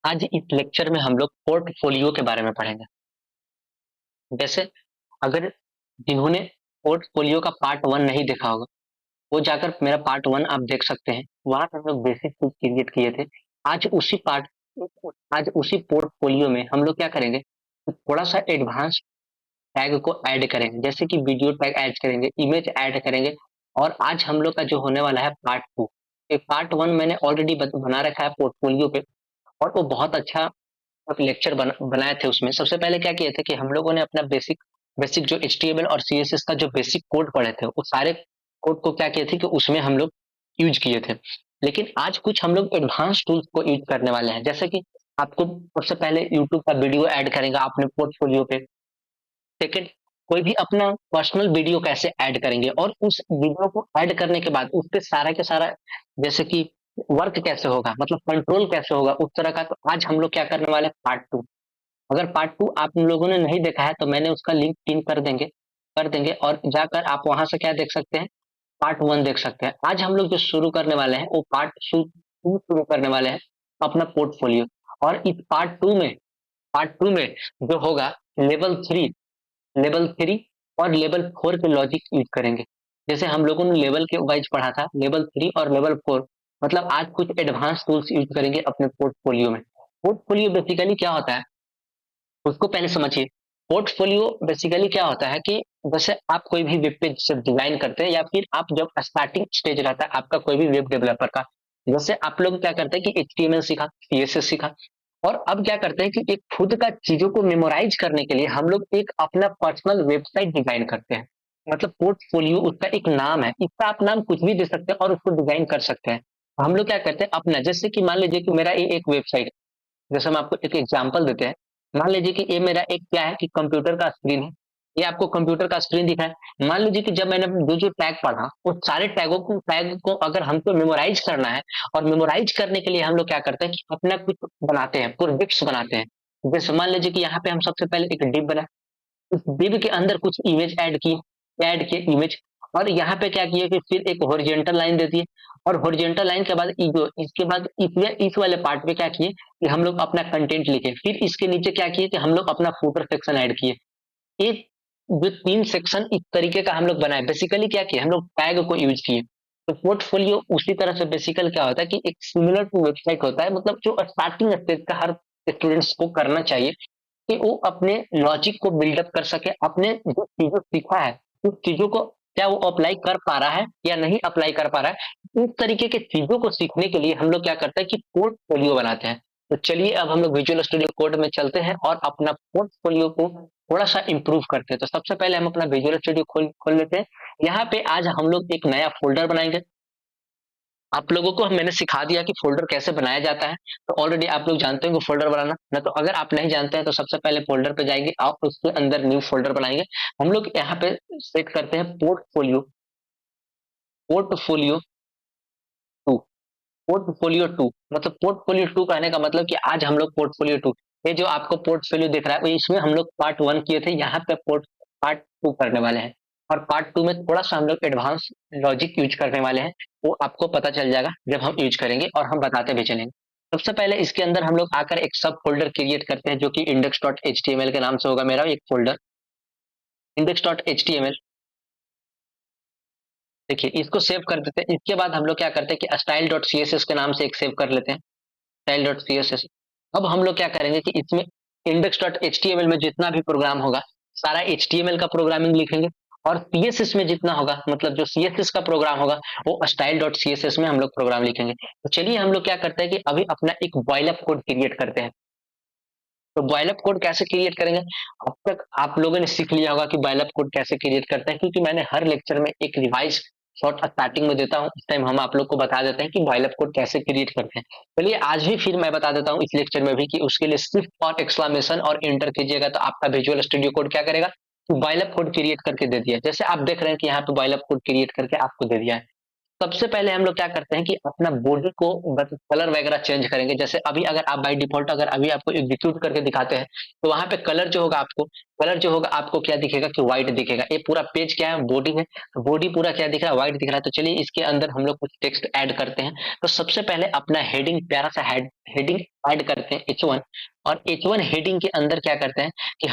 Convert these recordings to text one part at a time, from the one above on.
आज इस लेक्चर में हम लोग पोर्टफोलियो के बारे में पढ़ेंगे। जैसे अगर जिन्होंने पोर्टफोलियो का पार्ट 1 नहीं देखा होगा, वो जाकर मेरा पार्ट 1 आप देख सकते हैं। वहाँ पे हम लोग बेसिक चीज़ क्रिएट किए थे। आज उसी पार्ट आज उसी पोर्टफोलियो में हम लोग क्या करेंगे, थोड़ा-सा एडवांस टैग को ऐड करेंगे। जैसे कि वीडियो टैग ऐड करेंगे, इमेज ऐड करेंगे और आज हम लोग का जो होने वाला है पार्ट 2। ये पार्ट 1 मैंने ऑलरेडी बना रखा है पोर्टफोलियो पे और वो बहुत अच्छा लेक्चर बनाए थे। उसमें सबसे पहले क्या किए थे कि हम लोगों ने अपना बेसिक बेसिक जो एचटीएमएल और सीएसएस का जो बेसिक कोड पढ़े थे, वो सारे कोड को क्या किए थे कि उसमें हम लोग यूज किए थे। लेकिन आज कुछ हम लोग एडवांस टूल्स को यूज करने वाले हैं। जैसे कि आपको सबसे पहले यूट्यूब का वीडियो ऐड करेंगे आपने पोर्टफोलियो पे। सेकंड, कोई भी अपना पर्सनल वीडियो कैसे ऐड करेंगे और उस वीडियो को ऐड करने के बाद उस पे सारा के सारा जैसे कि वर्क कैसे होगा, मतलब कंट्रोल कैसे होगा उस तरह का। तो आज हम लोग क्या करने वाले हैं, पार्ट 2। अगर पार्ट 2 आप लोगों ने नहीं देखा है तो मैंने उसका लिंक पिन कर देंगे और जाकर आप वहां से क्या देख सकते हैं, पार्ट 1 देख सकते हैं। आज हम लोग जो शुरू करने वाले हैं वो पार्ट 2 शुरू करने वाले हैं, अपना पोर्टफोलियो। और इस पार्ट 2 में जो होगा, लेवल 3 लेवल 3 और लेवल 4 के लॉजिक यूज करेंगे। जैसे हम लोगों ने लेवल के वाइज पढ़ा था, लेवल 3 और लेवल 4, मतलब आज कुछ एडवांस टूल्स यूज करेंगे अपने पोर्टफोलियो में। पोर्टफोलियो बेसिकली क्या होता है, उसको पहले समझिए। पोर्टफोलियो बेसिकली क्या होता है कि जैसे आप कोई भी वेब पेज जब डिजाइन करते हैं या फिर आप जब स्टार्टिंग स्टेज रहता है आपका कोई भी वेब डेवलपर का, जैसे आप लोग क्या करते हैं कि एचटीएमएल सीखा, सीएसएस सीखा और अब क्या करते हैं कि एक खुद का चीजों को मेमोराइज करने के लिए हम लोग एक अपना पर्सनल वेबसाइट डिजाइन करते हैं। मतलब पोर्टफोलियो उसका एक नाम है, इसका आप नाम कुछ भी दे सकते हैं और उसको डिजाइन कर सकते हैं। हम लोग क्या करते हैं अपना, जैसे कि मान लीजिए कि मेरा ये एक वेबसाइट, जैसे हम आपको एक एग्जांपल देते हैं। मान लीजिए कि ये मेरा एक क्या है कि कंप्यूटर का स्क्रीन है। ये आपको कंप्यूटर का स्क्रीन दिखा है। मान लीजिए कि जब मैंने जो टैग पढ़ा, उस सारे टैग को अगर हमको मेमोराइज करना है और मेमोराइज करने के लिए हम लोग क्या करते हैं कि अपना कुछ बनाते हैं, प्रोजेक्ट्स बनाते हैं। जैसे मान लीजिए कि यहाँ पे हम सबसे पहले एक डिव बना, उस डिव के अंदर कुछ इमेज ऐड किए इमेज, और यहाँ पे क्या किए कि फिर एक हॉरिजॉन्टल लाइन दे दिए और हॉरिजॉन्टल लाइन के बाद इसके बाद इस वाले पार्ट पे क्या किए कि हम लोग अपना कंटेंट लिखे। फिर इसके नीचे क्या किए कि हम लोग अपना फुटर सेक्शन ऐड किए। ये जो 3 सेक्शन इस तरीके का हम लोग बनाए, बेसिकली क्या किए, हम लोग टैग को यूज किए। तो पोर्टफोलियो उसी तरह से बेसिकल क्या होता है कि एक सिमिलर टू वेबसाइट होता है, मतलब जो स्टार्टिंग स्टेज का हर स्टूडेंट्स को करना चाहिए कि वो अपने लॉजिक को बिल्डअप कर सके, अपने जो चीज़ें सीखा है, उस चीज़ों को क्या वो अप्लाई कर पा रहा है या नहीं अप्लाई कर पा रहा है। इस तरीके की चीज़ों को सीखने के लिए हम लोग क्या करते हैं कि पोर्टफोलियो बनाते हैं। तो चलिए अब हम लोग विजुअल स्टूडियो कोड में चलते हैं और अपना पोर्टफोलियो को थोड़ा-सा इम्प्रूव करते हैं। तो सबसे पहले हम अपना विजुअल स्टूडियो खोल खोल लेते हैं। यहाँ पे आज हम लोग एक नया फ़ोल्डर बनाएँगे। आप लोगों को मैंने सिखा दिया कि फ़ोल्डर कैसे बनाया जाता है, तो ऑलरेडी आप लोग जानते होंगे फ़ोल्डर बनाना। ना तो अगर आप नहीं जानते हैं तो सबसे पहले फ़ोल्डर पे जाएँगे, आप उसके अंदर न्यू फ़ोल्डर बनाएँगे। हम लोग यहाँ पे सेट करते हैं पोर्टफोलियो 2। पोर्टफोलियो 2 मतलब पोर्टफोलियो 2 कहने का मतलब कि आज हम लोग पोर्टफोलियो 2, ये जो आपको पोर्टफोलियो दिख रहा है, इसमें हम लोग पार्ट 1 किए थे, यहाँ पे पार्ट 2 करने वाले हैं। और पार्ट 2 में थोड़ा-सा हम लोग एडवांस लॉजिक यूज़ करने वाले हैं, वो आपको पता चल जाएगा जब हम यूज़ करेंगे और हम बताते भी चलेंगे। सबसे पहले इसके अंदर हम लोग आकर एक सब फ़ोल्डर क्रिएट करते हैं जो कि index.html के नाम से होगा मेरा एक फ़ोल्डर, index.html। देखिए इसको सेव कर देते हैं। इसके बाद हम लोग क्या करते हैं कि style.css के नाम से एक सेव कर लेते हैं। style.css। अब हम लोग क्या करेंगे कि इसमें index.html में जितना भी प्रोग्राम होगा, सारा एचटीएमएल का प्रोग्रामिंग लिखेंगे और सीएसएस में जितना होगा, मतलब जो सीएसएस का प्रोग्राम होगा, वो style.css में हम लोग प्रोग्राम लिखेंगे। तो चलिए हम लोग क्या करते हैं कि अभी अपना एक बॉयल अप कोड क्रिएट करते हैं। तो बॉयल अप कोड कैसे क्रिएट करेंगे? अब तक आप लोगों ने सीख लिया होगा कि बॉयल अप कोड कैसे क्रिएट करते हैं, क्योंकि मैंने हर लेक्चर में एक रिवाइज शॉर्ट स्टार्टिंग में देता हूँ। इस टाइम हम आप लोग को बता देते हैं कि बॉयल अप कोड कैसे क्रिएट करते हैं। चलिए आज भी फिर मैं बता देता हूँ इस लेक्चर में भी कि उसके लिए सिर्फ और एक्सक्लेमेशन और एंटर कीजिएगा तो आपका विजुअल स्टूडियो कोड क्या करेगा कि बॉयल अप कोड क्रिएट करके दे दिया। जैसे आप देख रहे हैं कि यहाँ पे बॉयल अप कोड क्रिएट करके आपको दे दिया है। सबसे पहले हम लोग क्या करते हैं कि अपना बॉडी को कलर वगैरह चेंज करेंगे। जैसे अभी अगर आप बाय डिफॉल्ट अगर अभी आपको एग्जीक्यूट करके दिखाते हैं तो वहां पे कलर जो होगा आपको क्या दिखेगा कि व्हाइट दिखेगा। ये पूरा पेज क्या है, बॉडी है, तो बॉडी पूरा क्या दिख रहा है, व्हाइट दिख रहा है। तो चलिए इसके अंदर हम लोग कुछ टेक्स्ट ऐड करते हैं। तो सबसे पहले अपना हेडिंग, प्यारा सा हेडिंग ऐड करते हैं H1। और H1 हेडिंग के अंदर क्या करते हैं कि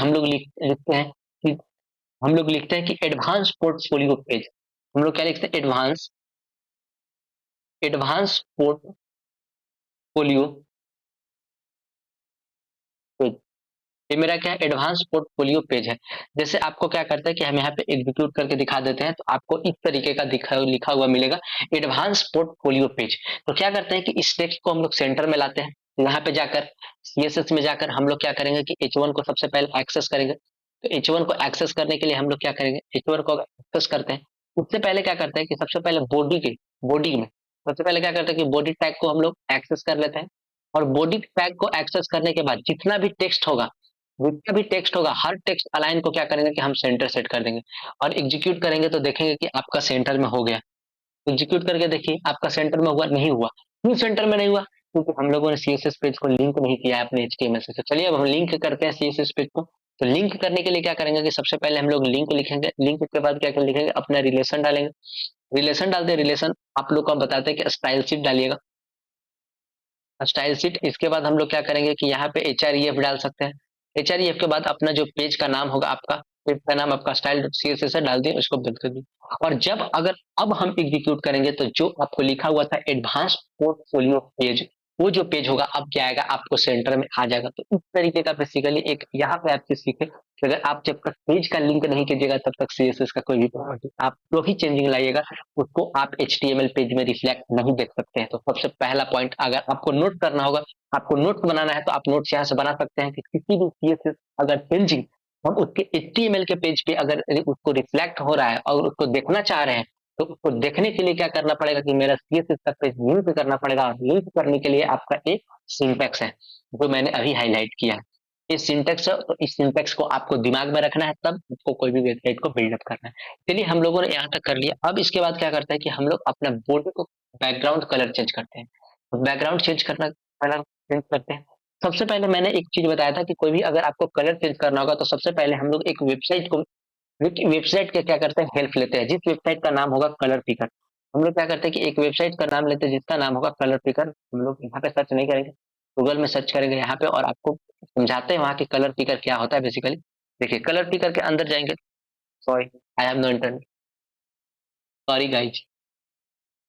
लिखते हैं कि हम लोग लिखते हैं कि एडवांस पोर्टफोलियो पेज। हम लोग क्या लिखते हैं, एडवांस पोर्टफोलियो पेज। ये मेरा क्या है, एडवांस पोर्टफोलियो पेज है। जैसे आपको क्या करता है कि हम यहाँ पे एग्जीक्यूट करके दिखा देते हैं तो आपको इस तरीके का लिखा हुआ मिलेगा, एडवांस पोर्टफोलियो पेज। तो क्या करते हैं कि इस टेक्स्ट को हम लोग सेंटर में लाते हैं। यहाँ पे जाकर CSS में जाकर हम लोग क्या करेंगे कि H1 को सबसे पहले एक्सेस करेंगे। तो H1 को एक्सेस करने के लिए हम लोग क्या करेंगे, H1 को एक्सेस करते हैं। उससे पहले क्या करते हैं कि सबसे पहले बॉडी में सबसे पहले क्या करते हैं कि बॉडी टैग को हम लोग एक्सेस कर लेते हैं। और बॉडी टैग को एक्सेस करने के बाद जितना भी टेक्स्ट होगा हर टेक्स्ट अलाइन को क्या करेंगे कि हम सेंटर सेट कर देंगे। और एग्जीक्यूट करेंगे तो देखेंगे कि आपका सेंटर में हो गया। एग्जीक्यूट करके देखिए आपका सेंटर में हुआ, नहीं हुआ। क्यों सेंटर में नहीं हुआ, क्योंकि हम लोगों ने CSS पेज को लिंक नहीं किया है अपने HTML से। तो चलिए अब हम लिंक करते हैं CSS पेज को। तो लिंक करने के लिए क्या करेंगे कि सबसे पहले हम लोग लिंक लिखेंगे। लिंक के बाद क्या लिखेंगे, अपना रिलेशन डालेंगे। रिलेशन डालते हैं, रिलेशन आप लोग को हम बताते हैं कि स्टाइल शीट डालिएगा, स्टाइल शीट। इसके बाद हम लोग क्या करेंगे कि यहाँ पे HREF डाल सकते हैं। HREF के बाद अपना जो पेज का नाम होगा, आपका पेज का नाम आपका style.css है, डाल दिए, उसको बंद कर दिए। और अब हम एग्जीक्यूट करेंगे तो जो आपको लिखा हुआ था एडवांस पोर्टफोलियो पेज, वो जो पेज होगा अब क्या आएगा, आपको सेंटर में आ जाएगा। तो इस तरीके का बेसिकली एक यहाँ पे आप चीज सीखे कि अगर आप जब तक पेज का लिंक नहीं कीजिएगा तब तक CSS का कोई भी प्रॉपर्टी आप जो ही चेंजिंग लाइएगा उसको आप HTML पेज में रिफ्लेक्ट नहीं देख सकते हैं। तो सबसे पहला पॉइंट, अगर आपको नोट करना होगा, आपको नोट्स बनाना है तो आप नोट्स यहाँ से बना सकते हैं कि किसी भी CSS अगर चेंजिंग हम उसके HTML के पेज पे अगर उसको रिफ्लेक्ट हो रहा है और उसको देखना चाह रहे हैं तो उसको देखने के लिए क्या करना पड़ेगा कि मेरा CSS का पेज लिंक करना पड़ेगा। और लिंक करने के लिए आपका एक सिंटैक्स है जो मैंने अभी हाईलाइट किया है। इस सिंटैक्स है, तो इस सिंटैक्स को आपको दिमाग में रखना है, तब आपको कोई भी वेबसाइट को बिल्डअप करना है। चलिए हम लोगों ने यहाँ तक कर लिया। अब इसके बाद क्या करता है कि हम लोग अपना बॉडी को बैकग्राउंड कलर चेंज करते हैं। तो बैकग्राउंड चेंज करना, कलर चेंज करते हैं। सबसे पहले मैंने एक चीज बताया था कि कोई भी अगर आपको कलर चेंज करना होगा तो सबसे पहले हम लोग एक वेबसाइट के क्या करते हैं, हेल्प लेते हैं। जिस वेबसाइट का नाम होगा कलर पिकर, हम लोग क्या करते हैं कि एक वेबसाइट का नाम लेते हैं जिसका नाम होगा कलर पिकर। हम लोग यहाँ पे सर्च नहीं करेंगे, गूगल में सर्च करेंगे यहाँ पे, और आपको समझाते हैं वहाँ की कलर पिकर क्या होता है बेसिकली। देखिए कलर पिकर के अंदर जाएंगे। Sorry, I have no internet, sorry guys,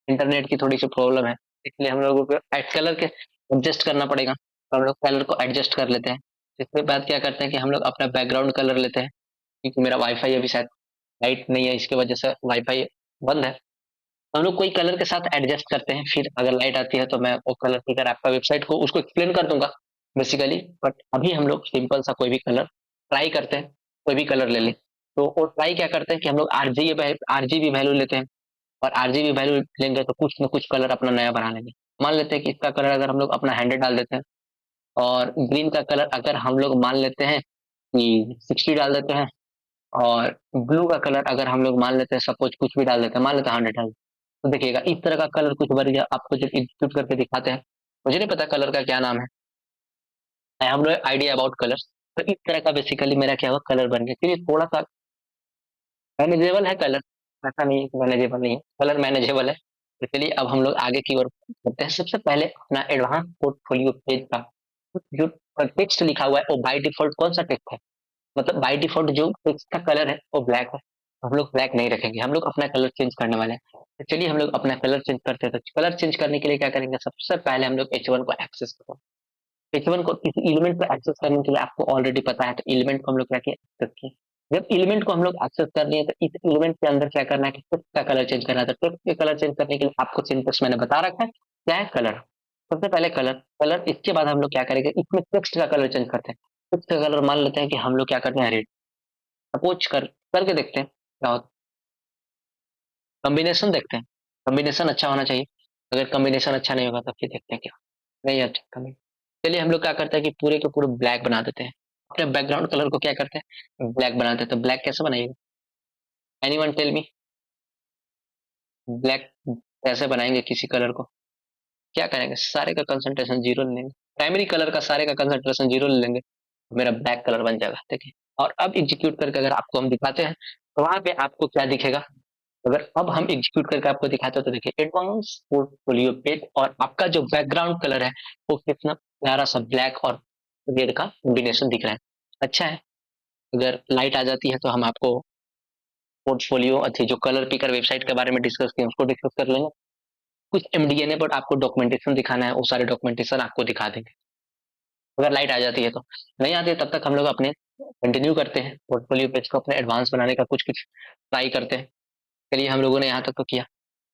internet की थोड़ी सी प्रॉब्लम है, इसलिए हम लोगों को कलर के एडजस्ट करना पड़ेगा। तो हम लोग कलर को एडजस्ट कर लेते हैं। इसके बाद क्या करते हैं कि हम लोग अपना बैकग्राउंड कलर लेते हैं। क्योंकि मेरा वाईफाई अभी शायद लाइट नहीं है, इसकी वजह से वाईफाई बंद है। हम लोग कोई कलर के साथ एडजस्ट करते हैं, फिर अगर लाइट आती है तो मैं वो कलर फिगर आपका वेबसाइट को उसको एक्सप्लेन कर दूंगा बेसिकली। बट अभी हम लोग सिंपल सा कोई भी कलर ट्राई करते हैं, कोई भी कलर ले लें। तो वो ट्राई क्या करते हैं कि हम लोग RGB वैल्यू लेते हैं। और RGB वैल्यू लेंगे तो कुछ ना कुछ कलर अपना नया बना लेंगे। मान लेते हैं कि इसका कलर अगर हम लोग अपना 100 डाल देते हैं, और ग्रीन का कलर अगर हम लोग मान लेते हैं कि 60 डाल देते हैं, और ब्लू का कलर अगर हम लोग मान लेते हैं, सपोज कुछ भी डाल देते हैं, मान लेते हैं 100 डाल, तो देखिएगा इस तरह का कलर कुछ बन गया। आपको जब एग्जीक्यूट करके दिखाते हैं, मुझे नहीं पता कलर का क्या नाम है, I have no idea about colour. तो इस तरह का बेसिकली मेरा क्या हुआ, कलर बन गया। चलिए थोड़ा सा मैनेजेबल है कलर, ऐसा नहीं है कि मैनेजेबल नहीं है, कलर मैनेजेबल है। तो चलिए अब हम लोग आगे की ओर करते हैं। सबसे पहले अपना एडवांस पोर्टफोलियो पेज का जो टेक्स्ट लिखा हुआ है वो बाय डिफॉल्ट कौन सा टेक्स्ट है, मतलब बाय डिफॉल्ट जो टेक्स्ट का कलर है वो ब्लैक है। हम लोग ब्लैक नहीं रखेंगे, हम लोग अपना कलर चेंज करने वाले हैं। तो चलिए हम लोग अपना कलर चेंज करते हैं। तो कलर चेंज करने के लिए क्या करेंगे, सबसे पहले हम लोग H1 को एक्सेस करेंगे। H1 को इस एलिमेंट को एक्सेस करने के लिए आपको ऑलरेडी पता है, तो एलिमेंट को हम लोग क्या किए, एक्सेस किए। जब एलिमेंट को हम लोग एक्सेस कर लिए तो इस एलिमेंट के अंदर क्या करना है कि टेक्स्ट का कलर चेंज करना है। तो टेक्स्ट के कलर चेंज करने के लिए आपको सिंटेक्स मैंने बता रखा है, क्या है, कलर। सबसे पहले कलर इसके बाद हम लोग क्या करेंगे, इसमें टेक्स्ट का कलर चेंज करते हैं। टेक्स्ट का कलर मान लेते हैं कि हम लोग क्या करते हैं, रेड। सपोज करके देखते हैं क्या होता है। कॉम्बिनेशन देखते हैं, कॉम्बिनेशन अच्छा होना चाहिए। अगर कॉम्बिनेशन अच्छा नहीं होगा तो फिर देखते हैं क्या नहीं अच्छा कॉम्बिनेशन। चलिए हम लोग क्या करते हैं कि पूरे के पूरे ब्लैक बना देते हैं। अपने बैकग्राउंड कलर को क्या करते हैं, ब्लैक बना देते हैं। तो ब्लैक कैसे बनाइएगा, एनीवन टेल मी, ब्लैक कैसे बनाएंगे किसी कलर को? क्या करेंगे, सारे का कंसंट्रेशन जीरो ले लेंगे, प्राइमरी कलर का सारे का कंसंट्रेशन जीरो ले लेंगे, मेरा ब्लैक कलर बन जाएगा। देखिए, और अब एग्जीक्यूट करके अगर आपको हम दिखाते हैं तो वहां पे आपको क्या दिखेगा? अगर अब हम एग्जीक्यूट करके आपको दिखाते हैं तो देखिए, एडवांस पोर्टफोलियो पेज, और आपका जो बैकग्राउंड कलर है वो कितना प्यारा सा ब्लैक और रेड का कॉम्बिनेशन दिख रहा है। अच्छा है। अगर लाइट आ जाती है तो हम आपको पोर्टफोलियो अच्छी जो कलर पिकर वेबसाइट के बारे में डिस्कस किए उसको डिस्कस कर लेंगे। कुछ एमडीएनए पर आपको डॉक्यूमेंटेशन दिखाना है, वो सारे डॉक्यूमेंटेशन आपको दिखा देंगे अगर लाइट आ जाती है तो। नहीं आती है तब तक हम लोग अपने कंटिन्यू करते हैं, पोर्टफोलियो पेज को अपने एडवांस बनाने का कुछ कुछ ट्राई करते हैं। चलिए, हम लोगों ने यहाँ तक तो किया।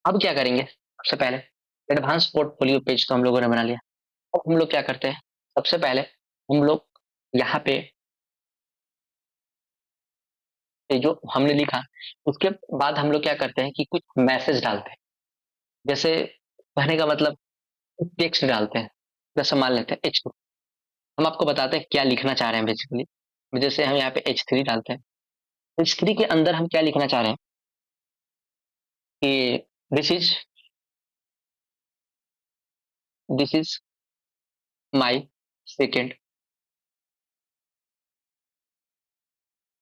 अब क्या करेंगे? सबसे पहले एडवांस पोर्टफोलियो पेज तो हम लोगों ने बना लिया। अब हम लोग क्या करते हैं? सबसे पहले हम लोग यहाँ पे ये जो हमने लिखा, उसके बाद हम लोग क्या करते हैं कि कुछ मैसेज डालते हैं। जैसे कहने का मतलब टेक्स्ट डालते हैं। जैसे मान लेते हैं एच, हम आपको बताते हैं क्या लिखना चाह रहे हैं बेसिकली। जैसे हम यहाँ पे H3 डालते हैं, H3 के अंदर हम क्या लिखना चाह रहे हैं कि this is this is my second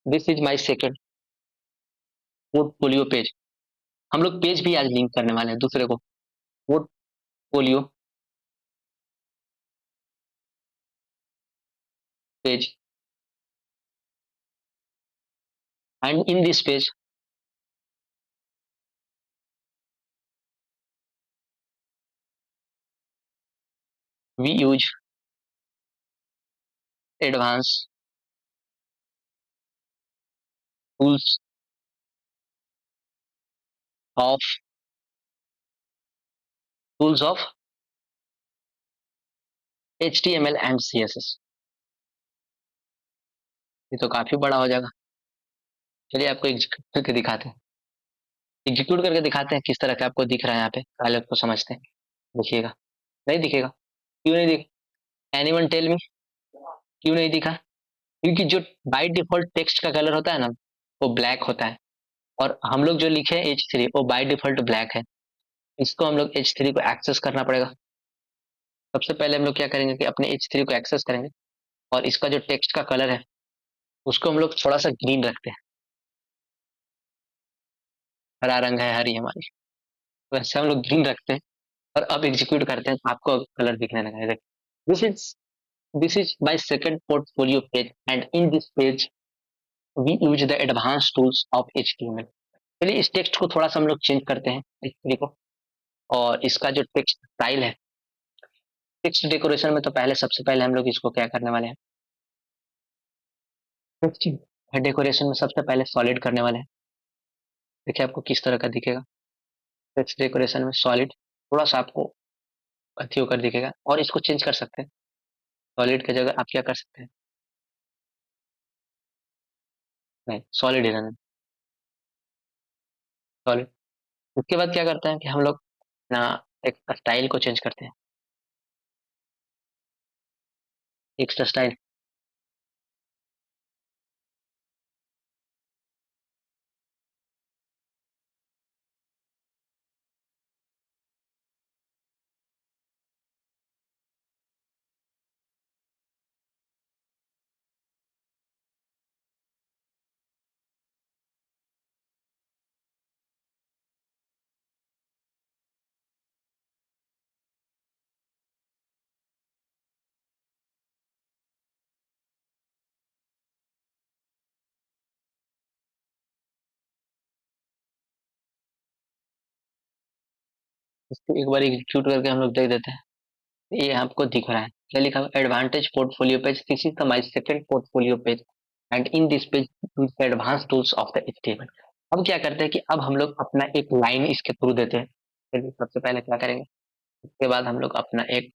this is my second portfolio page. हम लोग पेज भी आज लिंक करने वाले हैं दूसरे को, portfolio page, and in this page we use advance tools of tools of HTML and CSS। ये तो काफी बड़ा हो जाएगा। चलिए आपको एग्जीक्यूट करके दिखाते हैं, एग्जीक्यूट करके दिखाते हैं किस तरह का आपको दिख रहा है। यहाँ पे पहले उसको समझते हैं। देखिएगा, नहीं दिखेगा? क्यों नहीं दिख? एनीवन टेल मी, क्यों नहीं दिखा? क्योंकि जो बाय डिफॉल्ट टेक्स्ट का कलर होता है ना, वो ब्लैक होता है, और हम लोग जो लिखे हैं H3 वो बाय डिफॉल्ट ब्लैक है। इसको हम लोग H3 को एक्सेस करना पड़ेगा। सबसे पहले हम लोग क्या करेंगे कि अपने H3 को एक्सेस करेंगे, और इसका जो टेक्स्ट का कलर है उसको हम लोग थोड़ा सा ग्रीन रखते हैं। हरा रंग है हरी हमारी, वैसे हम लोग ग्रीन रखते हैं। और अब एग्जीक्यूट करते हैं, आपको कलर दिखने लगा है। This is this is my second portfolio page, and in this page we use the advance tools of HTML। चलिए इस टेक्स्ट को थोड़ा सा हम लोग चेंज करते हैं H3 को, और इसका जो टेक्स्ट स्टाइल है, टेक्स्ट डेकोरेशन में तो पहले सबसे पहले हम लोग इसको क्या करने वाले हैं, टेक्स्ट डेकोरेशन में सबसे पहले सॉलिड करने वाले हैं। देखिए आपको किस तरह का दिखेगा। टेक्स्ट डेकोरेशन में सॉलिड थोड़ा सा आपको अथी होकर दिखेगा, और इसको चेंज कर सकते हैं। सॉलिड की जगह आप क्या कर सकते हैं, नहीं सॉलिड ही रहने, सॉलिड। उसके बाद क्या करते हैं कि हम लोग ना एक स्टाइल को चेंज करते हैं, टेक्स्ट स्टाइल। इसको एक बार एग्जीक्यूट करके हम लोग देख देते हैं। ये आपको दिख रहा है क्या लिखा हुआ? Advantage portfolio page, this is the my second portfolio page, and in this page advance tools of the HTML। अब क्या करते हैं कि अब हम लोग अपना एक लाइन इसके थ्रू देते हैं। चलिए सबसे पहले क्या करेंगे, उसके बाद हम लोग अपना एक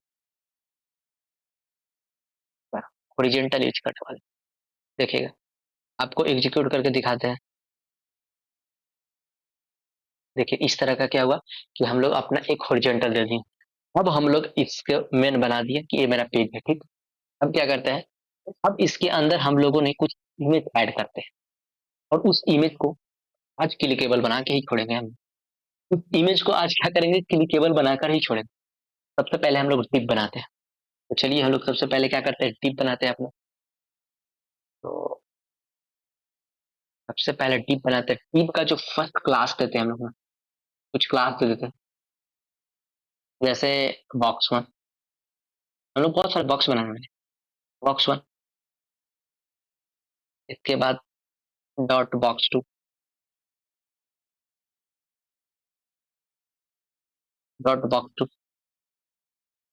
हॉरिजॉन्टल यूज करने वाले। देखिएगा, आपको एग्जीक्यूट करके दिखाते हैं। देखिए इस तरह का क्या हुआ कि हम लोग अपना एक हॉरिजॉन्टल दे दिए। अब हम लोग इसके मेन बना दिए कि ये मेरा पेज है, ठीक। अब क्या करते हैं, अब इसके अंदर हम लोगों ने कुछ इमेज ऐड करते हैं, और उस इमेज को आज क्लिकेबल बना के ही छोड़ेंगे हम। उस इमेज को आज क्या करेंगे, क्लिकेबल बनाकर ही छोड़ेंगे। सबसे पहले हम लोग टिप बनाते हैं। तो चलिए हम लोग सबसे पहले क्या करते हैं, टिप बनाते हैं अपना। तो सबसे पहले टिप बनाते हैं। टिप का जो फर्स्ट क्लास देते हैं हम लोग ना, कुछ क्लास दे देते हैं। जैसे बॉक्स वन, हम लोग बहुत सारे बॉक्स बनाने वाले। बॉक्स वन, इसके बाद dot box two, dot box two,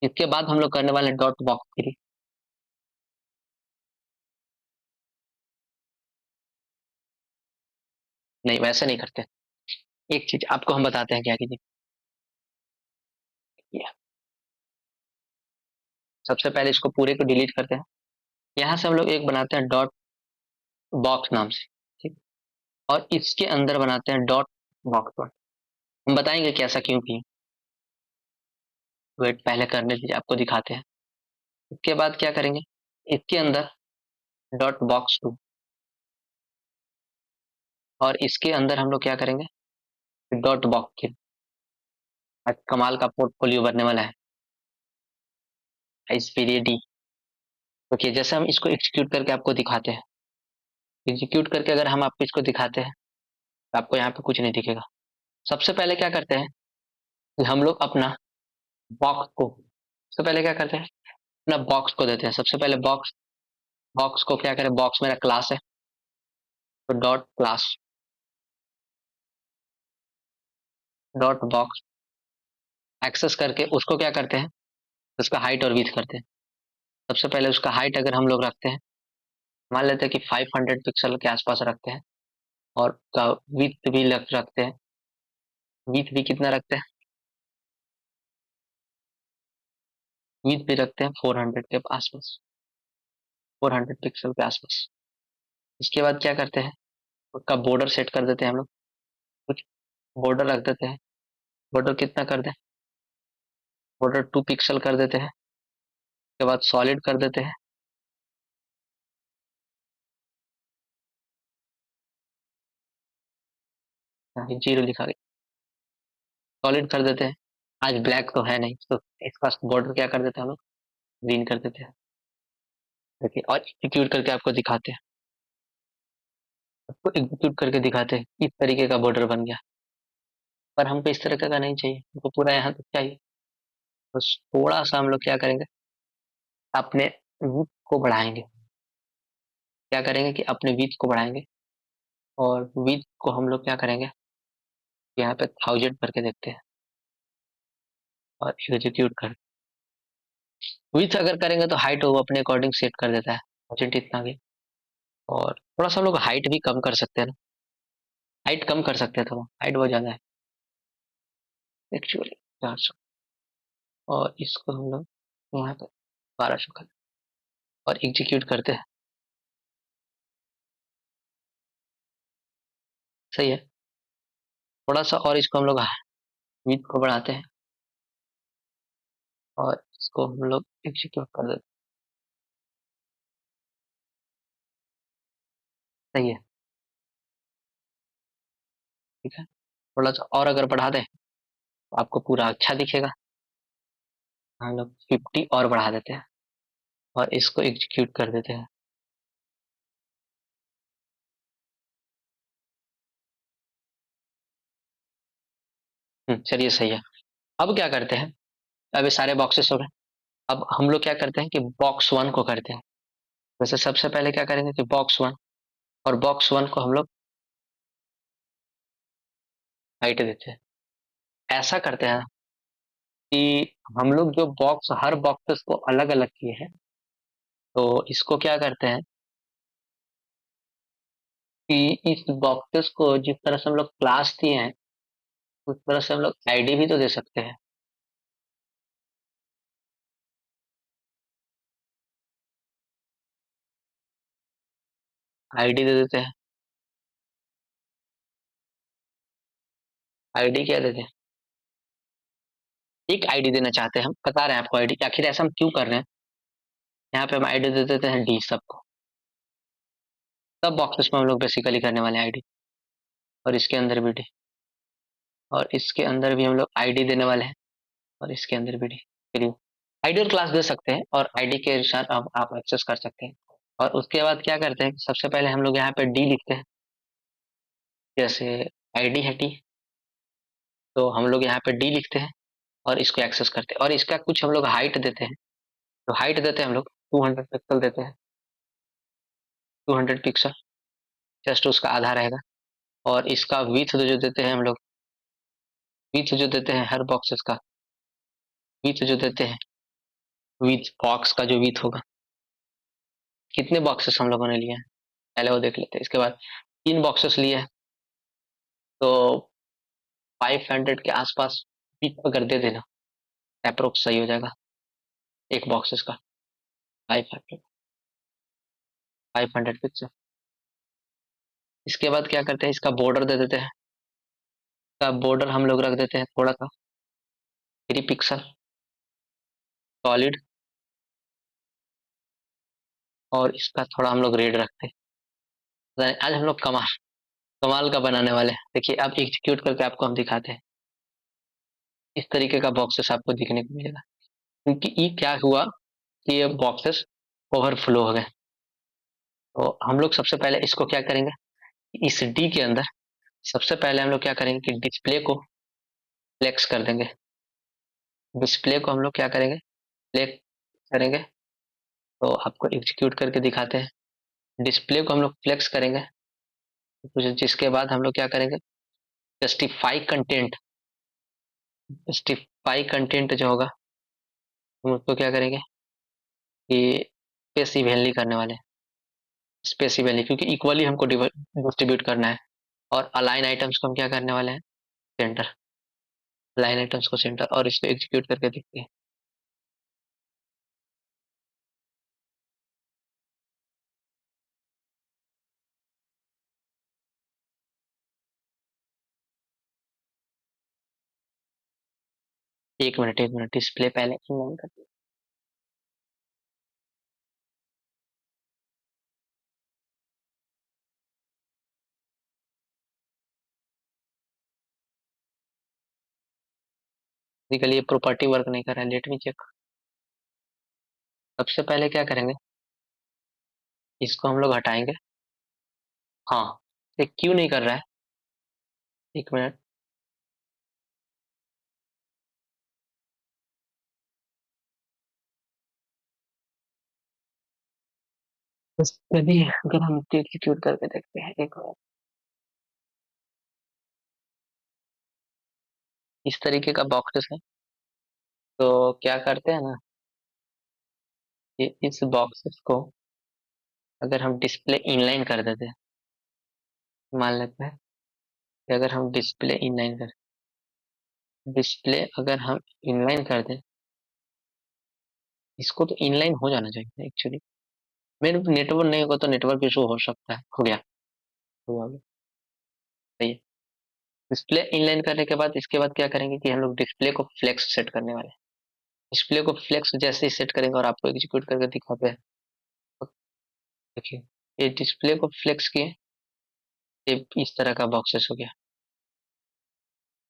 इसके बाद हम लोग करने वाले डॉट बॉक्स थ्री। नहीं, वैसे नहीं करते। एक चीज आपको हम बताते हैं, क्या कीजिए। सबसे पहले इसको पूरे को डिलीट करते हैं। यहाँ से हम लोग एक बनाते हैं डॉट बॉक्स नाम से, ठीक। और इसके अंदर बनाते हैं डॉट बॉक्स वन। हम बताएंगे कि ऐसा क्यों किए। वेट, पहले करने दीजिए, आपको दिखाते हैं। इसके बाद क्या करेंगे, इसके अंदर डॉट बॉक्स टू, और इसके अंदर हम लोग क्या करेंगे, डॉट बॉक्स थ्री। आज कमाल का पोर्टफोलियो बनने वाला है इस पीरियड डी। ओके, जैसे हम इसको एग्जीक्यूट करके आपको दिखाते हैं। एग्जीक्यूट करके अगर हम आपको इसको दिखाते हैं, तो आपको यहाँ पे कुछ नहीं दिखेगा। सबसे पहले क्या करते हैं कि हम लोग अपना बॉक्स को, सबसे पहले क्या करते हैं, अपना बॉक्स को देते हैं। सबसे पहले बॉक्स, बॉक्स को क्या करें, बॉक्स मेरा क्लास है, तो dot class, dot box access करके उसको क्या करते हैं, उसका हाइट और विड्थ करते हैं। सबसे पहले उसका हाइट अगर हम लोग रखते हैं, मान लेते हैं कि 500 पिक्सल के आसपास रखते हैं, और का विड्थ भी रखते हैं। विड्थ भी कितना रखते हैं, विड्थ भी रखते हैं 400 के आसपास, 400 पिक्सल के आसपास। इसके बाद क्या करते हैं, उसका बॉर्डर सेट कर देते हैं हम लोग। कुछ बॉर्डर रख देते हैं। बॉर्डर कितना कर दें, बॉर्डर 2 पिक्सल कर देते हैं। उसके बाद सॉलिड कर देते हैं। यहाँ जीरो लिखा गया, सॉलिड कर देते हैं। आज ब्लैक तो है नहीं, तो इसका बॉर्डर क्या कर देते हैं हम लोग, ग्रीन कर देते हैं। देखिए, और एग्जीक्यूट करके आपको दिखाते हैं। आपको एग्जीक्यूट करके दिखाते हैं, इस तरीके का बॉर्डर बन गया। पर हमको इस तरह का नहीं चाहिए, हमको पूरा यहाँ तक चाहिए। बस थोड़ा सा हम लोग क्या करेंगे, अपने विड्थ को बढ़ाएंगे। क्या करेंगे कि अपने विड्थ को बढ़ाएंगे, और विड्थ को हम लोग क्या करेंगे, यहाँ पे 1000 करके देखते हैं, और एग्जीक्यूट कर। विड्थ अगर करेंगे तो हाइट वो अपने अकॉर्डिंग सेट कर देता है, 1000 इतना भी। और थोड़ा सा हम लोग हाइट भी कम कर सकते हैं ना, हाइट कम कर सकते हैं, थोड़ा हाइट बहुत ज्यादा है एक्चुअली, 400। और इसको हम लोग यहाँ पे 1200 कर, और एग्जीक्यूट करते हैं। सही है। थोड़ा सा और इसको हम लोग विड्थ को बढ़ाते हैं, और इसको हम लोग एग्जीक्यूट कर देते हैं। सही है, ठीक है। थोड़ा सा और अगर बढ़ा दें, तो आपको पूरा अच्छा दिखेगा। हम लोग 50 और बढ़ा देते हैं, और इसको एग्जीक्यूट कर देते हैं। चलिए सही है। अब क्या करते हैं, अब ये सारे बॉक्सेस हो गए। अब हम लोग क्या करते हैं कि बॉक्स वन को करते हैं। वैसे सबसे पहले क्या करेंगे कि बॉक्स वन, और बॉक्स वन को हम लोग हाइट देते हैं। ऐसा करते हैं कि हम लोग जो बॉक्स, हर बॉक्सेस को अलग अलग किए हैं, तो इसको क्या करते हैं कि इस बॉक्सेस को जिस तरह से हम लोग क्लास दिए हैं, उस तरह से हम लोग आईडी भी तो दे सकते हैं। आईडी दे देते हैं। आईडी क्या देते हैं, एक आईडी देना चाहते हैं, हम बता रहे हैं आपको आईडी आखिर ऐसा हम क्यों कर रहे हैं। यहाँ पे हम आईडी दे देते हैं डी सबको, सब बॉक्सेस में हम लोग बेसिकली करने वाले हैं आईडी, और इसके अंदर भी डी। और इसके अंदर भी हम लोग आईडी देने वाले हैं और इसके अंदर भी फ्री आइडियल क्लास दे सकते हैं और आईडी के अनुसार आप एक्सेस कर सकते हैं। और उसके बाद क्या करते हैं, सबसे पहले हम लोग यहाँ पे डी लिखते हैं। जैसे आईडी है टी, तो हम लोग यहाँ पे डी लिखते हैं और इसको एक्सेस करते हैं और इसका कुछ हम लोग हाइट देते हैं। तो हाइट देते हैं हम लोग 200 पिक्सल देते हैं, 200 पिक्सल, जस्ट उसका आधा रहेगा। और इसका विथ जो देते हैं हम लोग, विथ जो देते हैं हर बॉक्सेस का विथ जो देते हैं, विथ बॉक्स का जो विथ होगा, कितने बॉक्सेस हम लोगों ने लिए हैं पहले वो देख लेते हैं। इसके बाद 3 बॉक्सेस लिए हैं, तो 500 के आसपास विथ अगर दे देना अप्रोक्स सही हो जाएगा एक बॉक्सेस का। 500, 500 पिक्सल। इसके बाद क्या करते हैं, इसका बॉर्डर दे देते हैं। इसका बॉर्डर हम लोग रख देते हैं थोड़ा सा 3 पिक्सल सॉलिड, और इसका थोड़ा हम लोग रेड रखते हैं। आज हम लोग कमाल कमाल का बनाने वाले हैं। देखिए अब एग्जीक्यूट करके आपको हम दिखाते हैं। इस तरीके का बॉक्सेस आपको दिखने को मिलेगा, क्योंकि ये क्या हुआ कि ये बॉक्सेस ओवरफ्लो हो गए। तो हम लोग सबसे पहले इसको क्या करेंगे, इस डी के अंदर सबसे पहले हम लोग क्या करेंगे कि डिस्प्ले को फ्लेक्स कर देंगे। डिस्प्ले को हम लोग क्या करेंगे, फ्लेक्स करेंगे। तो आपको एग्जीक्यूट करके दिखाते हैं। डिस्प्ले को हम लोग फ्लेक्स करेंगे, जिसके बाद हम लोग क्या करेंगे, जस्टिफाई कंटेंट। जस्टिफाई कंटेंट जो होगा हम उसको क्या करेंगे कि स्पेस इवेनली करने वाले हैं। स्पेस इवेनली क्योंकि इक्वली हमको डिस्ट्रीब्यूट करना है। और अलाइन आइटम्स को हम क्या करने वाले हैं, सेंटर। अलाइन आइटम्स को सेंटर, और इसको एग्जीक्यूट करके देखते हैं। 1 मिनट 1 मिनट, डिस्प्ले पहले ऑन कर। बेसिकली ये प्रॉपर्टी वर्क नहीं कर रहा है, लेट मी चेक। सबसे पहले क्या करेंगे, इसको हम लोग हटाएंगे। हाँ, ये क्यों नहीं कर रहा है, 1 मिनट। बस चलिए अगर हम एग्जीक्यूट करके देखते हैं एक बार। इस तरीके का बॉक्सेस है। तो क्या करते हैं ना, कि इस बॉक्सेस को अगर हम डिस्प्ले इनलाइन कर देते हैं, मान लेते हैं कि अगर हम डिस्प्ले अगर हम इनलाइन कर दें, इसको तो इनलाइन हो जाना चाहिए एक्चुअली। मेरे नेटवर्क नहीं होगा तो नेटवर्क इशू हो सकता है। हो गया, हो गया, सही है। डिस्प्ले इनलाइन करने के बाद इसके बाद क्या करेंगे कि हम लोग डिस्प्ले को फ्लेक्स सेट करने वाले हैं। डिस्प्ले को फ्लेक्स जैसे ही सेट करेंगे और आपको एग्जीक्यूट करके दिखाते हैं, तो देखिए ये डिस्प्ले को फ्लेक्स किए, ये इस तरह का बॉक्सेस हो गया।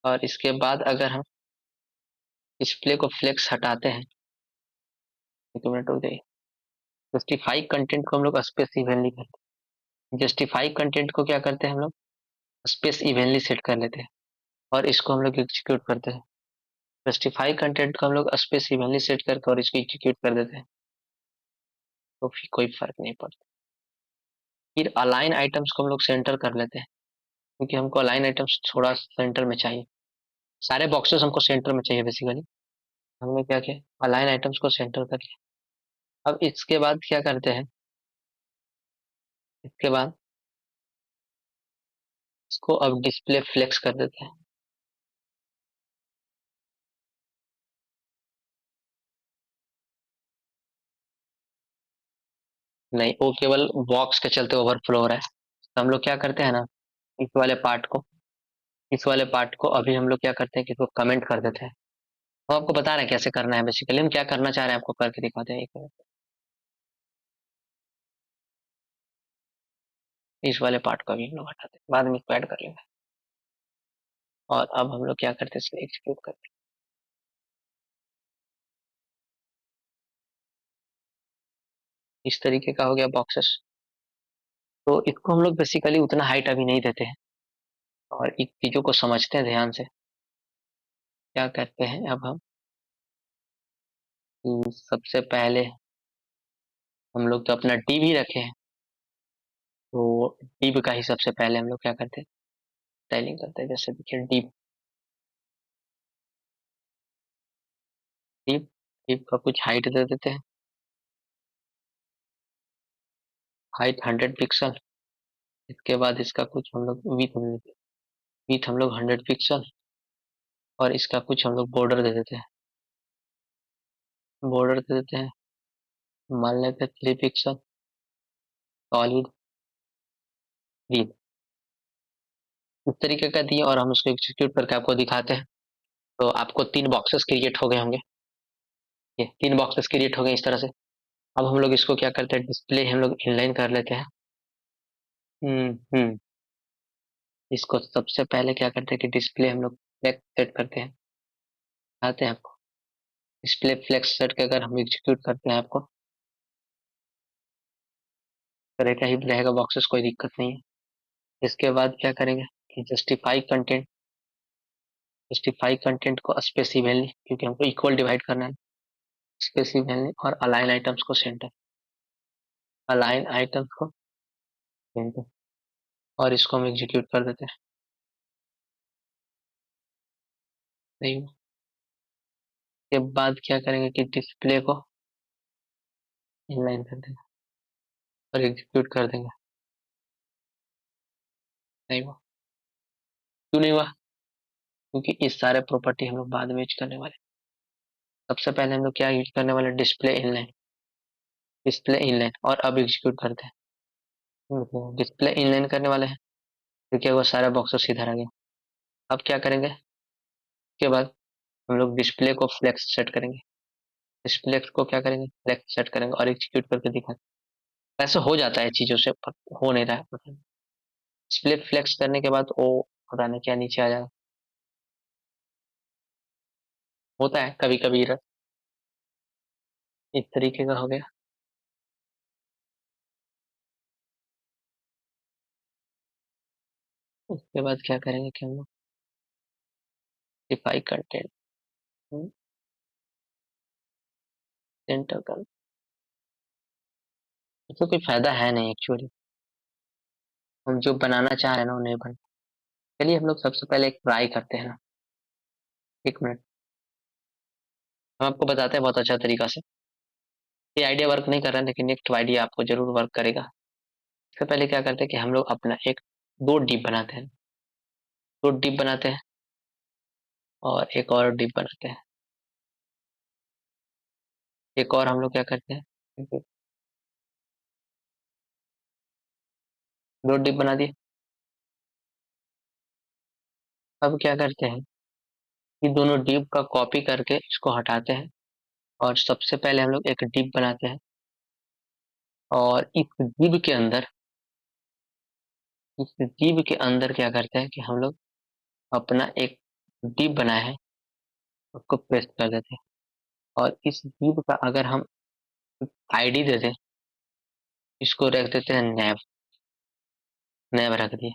और इसके बाद अगर हम डिस्प्ले को फ्लेक्स हटाते हैं, 1 मिनट हो जाइए। जस्टिफाई कंटेंट को हम लोग स्पेस इवेनली करते हैं। जस्टिफाई कंटेंट को क्या करते हैं हम लोग, स्पेस इवेनली सेट कर लेते हैं और इसको हम लोग एग्जीक्यूट करते हैं। जस्टिफाई कंटेंट को हम लोग स्पेस इवेनली सेट करके और इसको एग्जीक्यूट कर देते हैं, तो फिर कोई फर्क नहीं पड़ता। फिर अलाइन आइटम्स को हम लोग सेंटर कर लेते हैं, क्योंकि हमको अलाइन आइटम्स थोड़ा सेंटर में चाहिए। सारे बॉक्सेस हमको सेंटर में चाहिए बेसिकली। हमने क्या किया, अलाइन आइटम्स को सेंटर कर लिया। अब इसके बाद क्या करते हैं, इसके बाद इसको अब डिस्प्ले फ्लेक्स कर देते हैं। नहीं, वो केवल बॉक्स के चलते ओवरफ्लो हो रहा है। तो हम लोग क्या करते हैं ना, इस वाले पार्ट को इस वाले पार्ट को अभी हम लोग क्या करते हैं कि इसको कमेंट कर देते हैं। हम आपको बता रहे हैं कैसे करना है, बेसिकली हम क्या करना चाह रहे हैं आपको करके दिखाते हैं। एक मिनट, इस वाले पार्ट को अभी हम लोग हटाते हैं, बाद में इसको ऐड कर लेंगे। और अब हम लोग क्या करते हैं, इसको एग्जीक्यूट करते हैं। इस तरीके का हो गया बॉक्सेस। तो इसको हम लोग बेसिकली उतना हाइट अभी नहीं देते हैं और इन चीजों को समझते हैं ध्यान से। क्या करते हैं अब हम कि सबसे पहले हम लोग तो अपना डी भी रखे हैं, तो डिव का ही सबसे पहले हम लोग क्या करते हैं, स्टाइलिंग करते हैं। जैसे देखिए डिव, डिव डिव का कुछ हाइट दे देते हैं, हाइट 100 पिक्सल। इसके बाद इसका कुछ हम लोग विथ दे देते हैं, विथ हम लोग 100 पिक्सल। और इसका कुछ हम लोग बॉर्डर दे देते हैं, बॉर्डर दे देते हैं मान लेते हैं 3 पिक्सल। सॉलिड डिव इस तरीके का दिए और हम उसको एग्जीक्यूट करके आपको दिखाते हैं। तो आपको 3 बॉक्सेस क्रिएट हो गए होंगे, ये 3 बॉक्सेस क्रिएट हो गए इस तरह से। अब हम लोग इसको क्या करते हैं, डिस्प्ले हम लोग इनलाइन कर लेते हैं। हम्म। इसको सबसे पहले क्या करते हैं कि डिस्प्ले हम लोग फ्लेक्स सेट करते हैं, आते हैं आपको। डिस्प्ले फ्लेक्स सेट के अगर हम एग्जीक्यूट करते हैं आपको तरह का ही रहेगा बॉक्सेस, कोई दिक्कत नहीं है। इसके बाद क्या करेंगे कि जस्टिफाई कंटेंट को स्पेसिफिकली, क्योंकि हमको इक्वल डिवाइड करना है, स्पेसिफिकली। और अलाइन आइटम्स को सेंटर, अलाइन आइटम्स को सेंटर। और इसको हम एग्जीक्यूट कर देते हैं। नहीं, के बाद क्या करेंगे कि डिस्प्ले को इनलाइन कर देंगे और एग्जीक्यूट कर देंगे। नहीं हुआ, क्यों नहीं हुआ, क्योंकि इस सारे प्रॉपर्टी हम लोग बाद में यूज करने वाले। सबसे पहले हम लोग क्या यूज करने वाले, डिस्प्ले इनलाइन, डिस्प्ले इनलाइन। और अब एग्जीक्यूट करते हैं, डिस्प्ले इनलाइन करने वाले हैं। तो क्या हुआ, सारा बॉक्सेस इधर आ गया। अब क्या करेंगे, उसके बाद हम लोग डिस्प्ले को फ्लेक्स सेट करेंगे, डिस्प्ले को क्या करेंगे, फ्लेक्स सेट करेंगे और एग्जीक्यूट करके दिखाते। ऐसे हो जाता है चीजों से, हो नहीं रहा है पता नहीं। डिस्प्ले फ्लेक्स करने के बाद वो पता नहीं क्या नीचे आ जाएगा, होता है कभी कभी। इस तरीके का हो गया। उसके बाद क्या करेंगे कि हम लोग डिफाई कंटेंट सेंटर कर, इससे कोई फायदा है नहीं एक्चुअली। हम जो बनाना चाह रहे हैं ना वो नहीं बन। चलिए हम लोग सबसे पहले एक ट्राई करते हैं ना, 1 मिनट। हम आपको बताते हैं बहुत अच्छा तरीका से। ये आइडिया वर्क नहीं कर रहा है लेकिन एक आइडिया आपको जरूर वर्क करेगा। इससे पहले क्या करते हैं कि हम लोग अपना एक दो डिप बनाते हैं, दो डिप बनाते हैं और एक और डिप बनाते हैं। एक और हम लोग क्या करते हैं, दो डिप बना दिए। अब क्या करते हैं कि दोनों डिप का कॉपी करके इसको हटाते हैं और सबसे पहले हम लोग एक डिप बनाते हैं। और इस डिप के अंदर क्या करते हैं कि हम लोग अपना एक डिप बनाया है उसको पेस्ट कर देते हैं। और इस डिप का अगर हम आईडी दे दें, इसको रख देते हैं नैव, नैव रख दिए,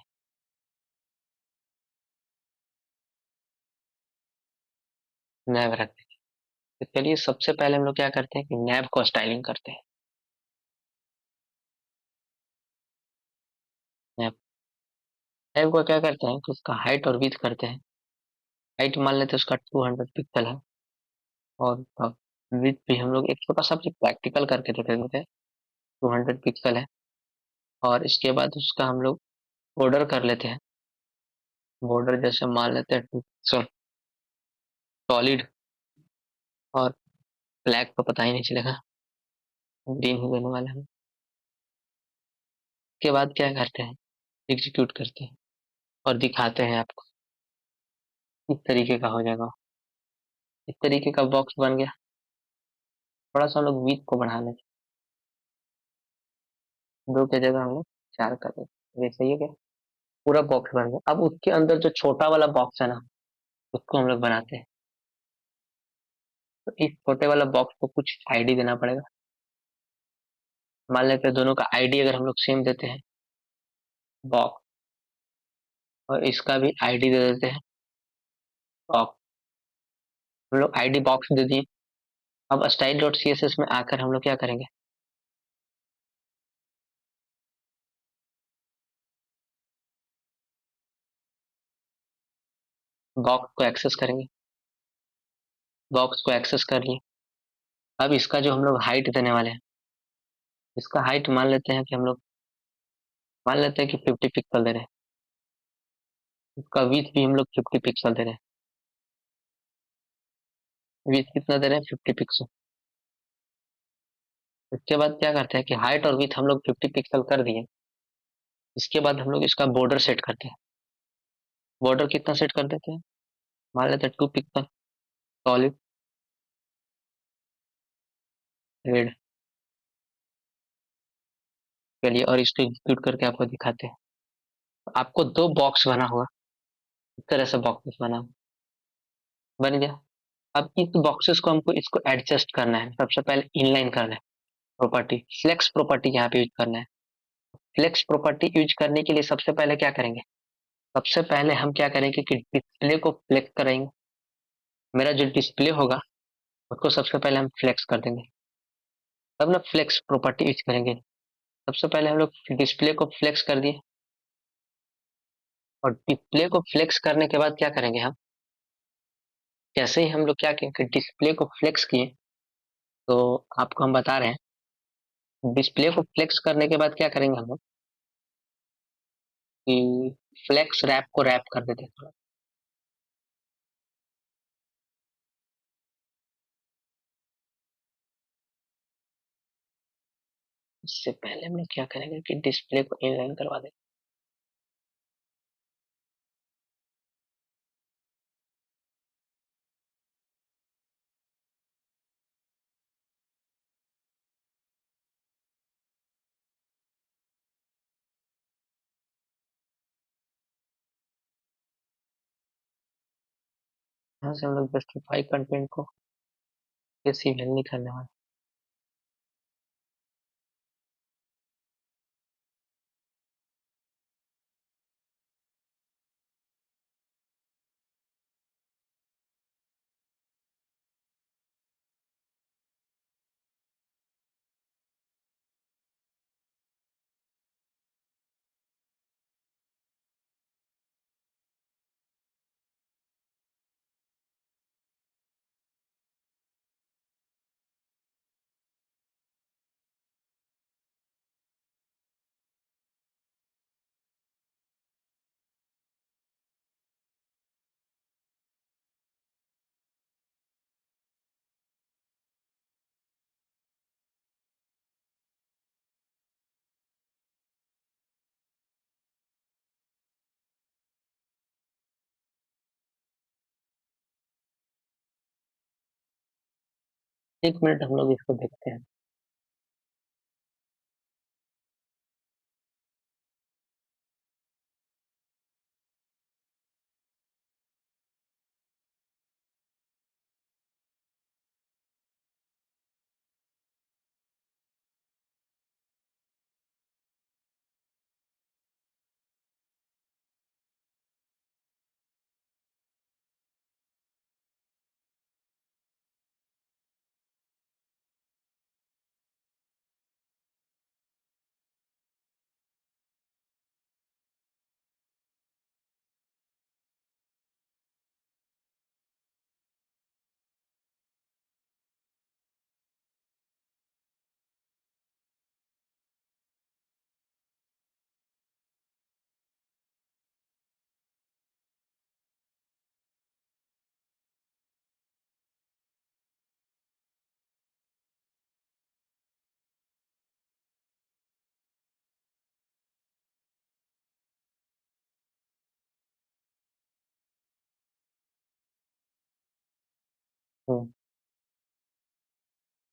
नैव रख दिए। तो चलिए सबसे पहले हम लोग क्या करते हैं कि नैव को स्टाइलिंग करते हैं। नैव नैव को क्या करते हैं कि उसका हाइट और विड्थ करते हैं। हाइट मान लेते हैं उसका 200 पिक्सल है और विड्थ भी हम लोग एक छोटा सा प्रैक्टिकल करके देख देते हैं, 200 पिक्सल है। और इसके बाद उसका हम लोग बॉर्डर कर लेते हैं, बॉर्डर जैसे मान लेते हैं 2 पिक्सल सॉलिड। और ब्लैक तो पता ही नहीं चलेगा, ग्रीन ही देने वाले हैं। उसके बाद क्या करते हैं, एग्जीक्यूट करते हैं और दिखाते हैं आपको। इस तरीके का हो जाएगा, इस तरीके का बॉक्स बन गया। थोड़ा सा हम लोग विड्थ को बढ़ा लेते हैं, 2 की जगह हम लोग 4 कर देते हैं। ये सही है क्या। पूरा बॉक्स बन गया। अब उसके अंदर जो छोटा वाला बॉक्स है ना, उसको हम लोग बनाते हैं। तो इस छोटे वाला बॉक्स को कुछ आईडी देना पड़ेगा। मान लेते हैं दोनों का आईडी अगर हम लोग सेम देते हैं, बॉक्स, और इसका भी आईडी दे देते हैं, बॉक्स। हम लोग आईडी बॉक्स दे दिए। अब style dot C S S में आकर हम लोग क्या करेंगे, बॉक्स को एक्सेस करेंगे। बॉक्स को एक्सेस कर लिए। अब इसका जो हम लोग हाइट देने वाले हैं, इसका हाइट मान लेते हैं कि हम लोग, मान लेते हैं कि 50 पिक्सल दे रहे हैं। इसका विथ भी हम लोग 50 पिक्सल दे रहे हैं। विथ कितना दे रहे हैं, 50 पिक्सल। इसके बाद क्या करते हैं कि हाइट और विथ हम लोग 50 पिक्सल कर दिए। इसके बाद हम लोग इसका बॉर्डर सेट करते हैं। बॉर्डर कितना सेट कर देते हैं, मान लेते हैं 2 पिक्सल, सॉलिड, रेड। चलिए और इसको एग्जीक्यूट करके आपको दिखाते हैं। तो आपको दो बॉक्स बना हुआ, इस तरह से बॉक्सेस बना हुआ, बन गया। अब इस बॉक्सेस को हमको इसको एडजस्ट करना है। सबसे पहले इनलाइन करना है, प्रॉपर्टी फ्लेक्स प्रॉपर्टी यहाँ पे यूज करना है। फ्लेक्स प्रॉपर्टी यूज करने के लिए सबसे पहले क्या करेंगे, सबसे पहले हम क्या करेंगे कि डिस्प्ले को फ्लेक्स करेंगे। मेरा जो डिस्प्ले होगा उसको सबसे पहले हम फ्लेक्स कर देंगे, तब ना फ्लेक्स प्रॉपर्टी यूज करेंगे। सबसे पहले हम लोग डिस्प्ले को फ्लेक्स कर दिए, और डिस्प्ले को फ्लेक्स करने के बाद क्या करेंगे हम, जैसे ही हम लोग क्या करेंगे डिस्प्ले को फ्लेक्स किए, तो आपको हम बता रहे हैं डिस्प्ले को फ्लेक्स करने के बाद क्या करेंगे हम लोग कि फ्लेक्स रैप को रैप कर देते हैं थोड़ा। इससे पहले हम लोग क्या करेंगे कि डिस्प्ले को इनलाइन करवा देंगे। यहाँ से हम लोग जस्टिफाई कंटेंट को किसी नहीं करने वाले। एक मिनट हम लोग इसको देखते हैं।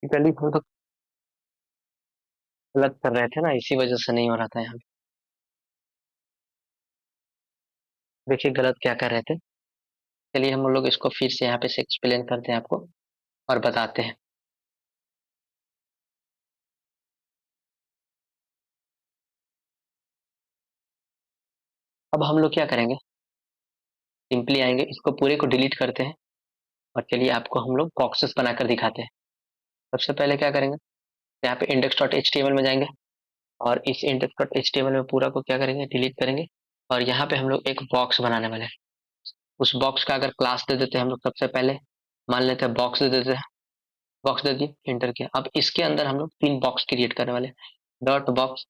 पहले हम तो गलत कर रहे थे ना, इसी वजह से नहीं हो रहा था यहाँ। देखिए गलत क्या कर रहे थे। चलिए हम लोग इसको फिर से यहाँ पे से एक्सप्लेन करते हैं आपको और बताते हैं। अब हम लोग क्या करेंगे, सिंपली आएंगे, इसको पूरे को डिलीट करते हैं और चलिए आपको हम लोग बॉक्सेस बनाकर दिखाते हैं। सबसे पहले क्या करेंगे, यहाँ पे index dot H T M L में जाएंगे और इस index dot H T M L में पूरा को क्या करेंगे, डिलीट करेंगे। और यहाँ पे हम लोग एक बॉक्स बनाने वाले हैं। उस बॉक्स का अगर क्लास दे देते हैं हम लोग, सबसे पहले मान लेते हैं बॉक्स दे देते हैं। बॉक्स दे दिए, इंटर किया। अब इसके अंदर हम लोग 3 बॉक्स क्रिएट करने वाले हैं। डॉट बॉक्स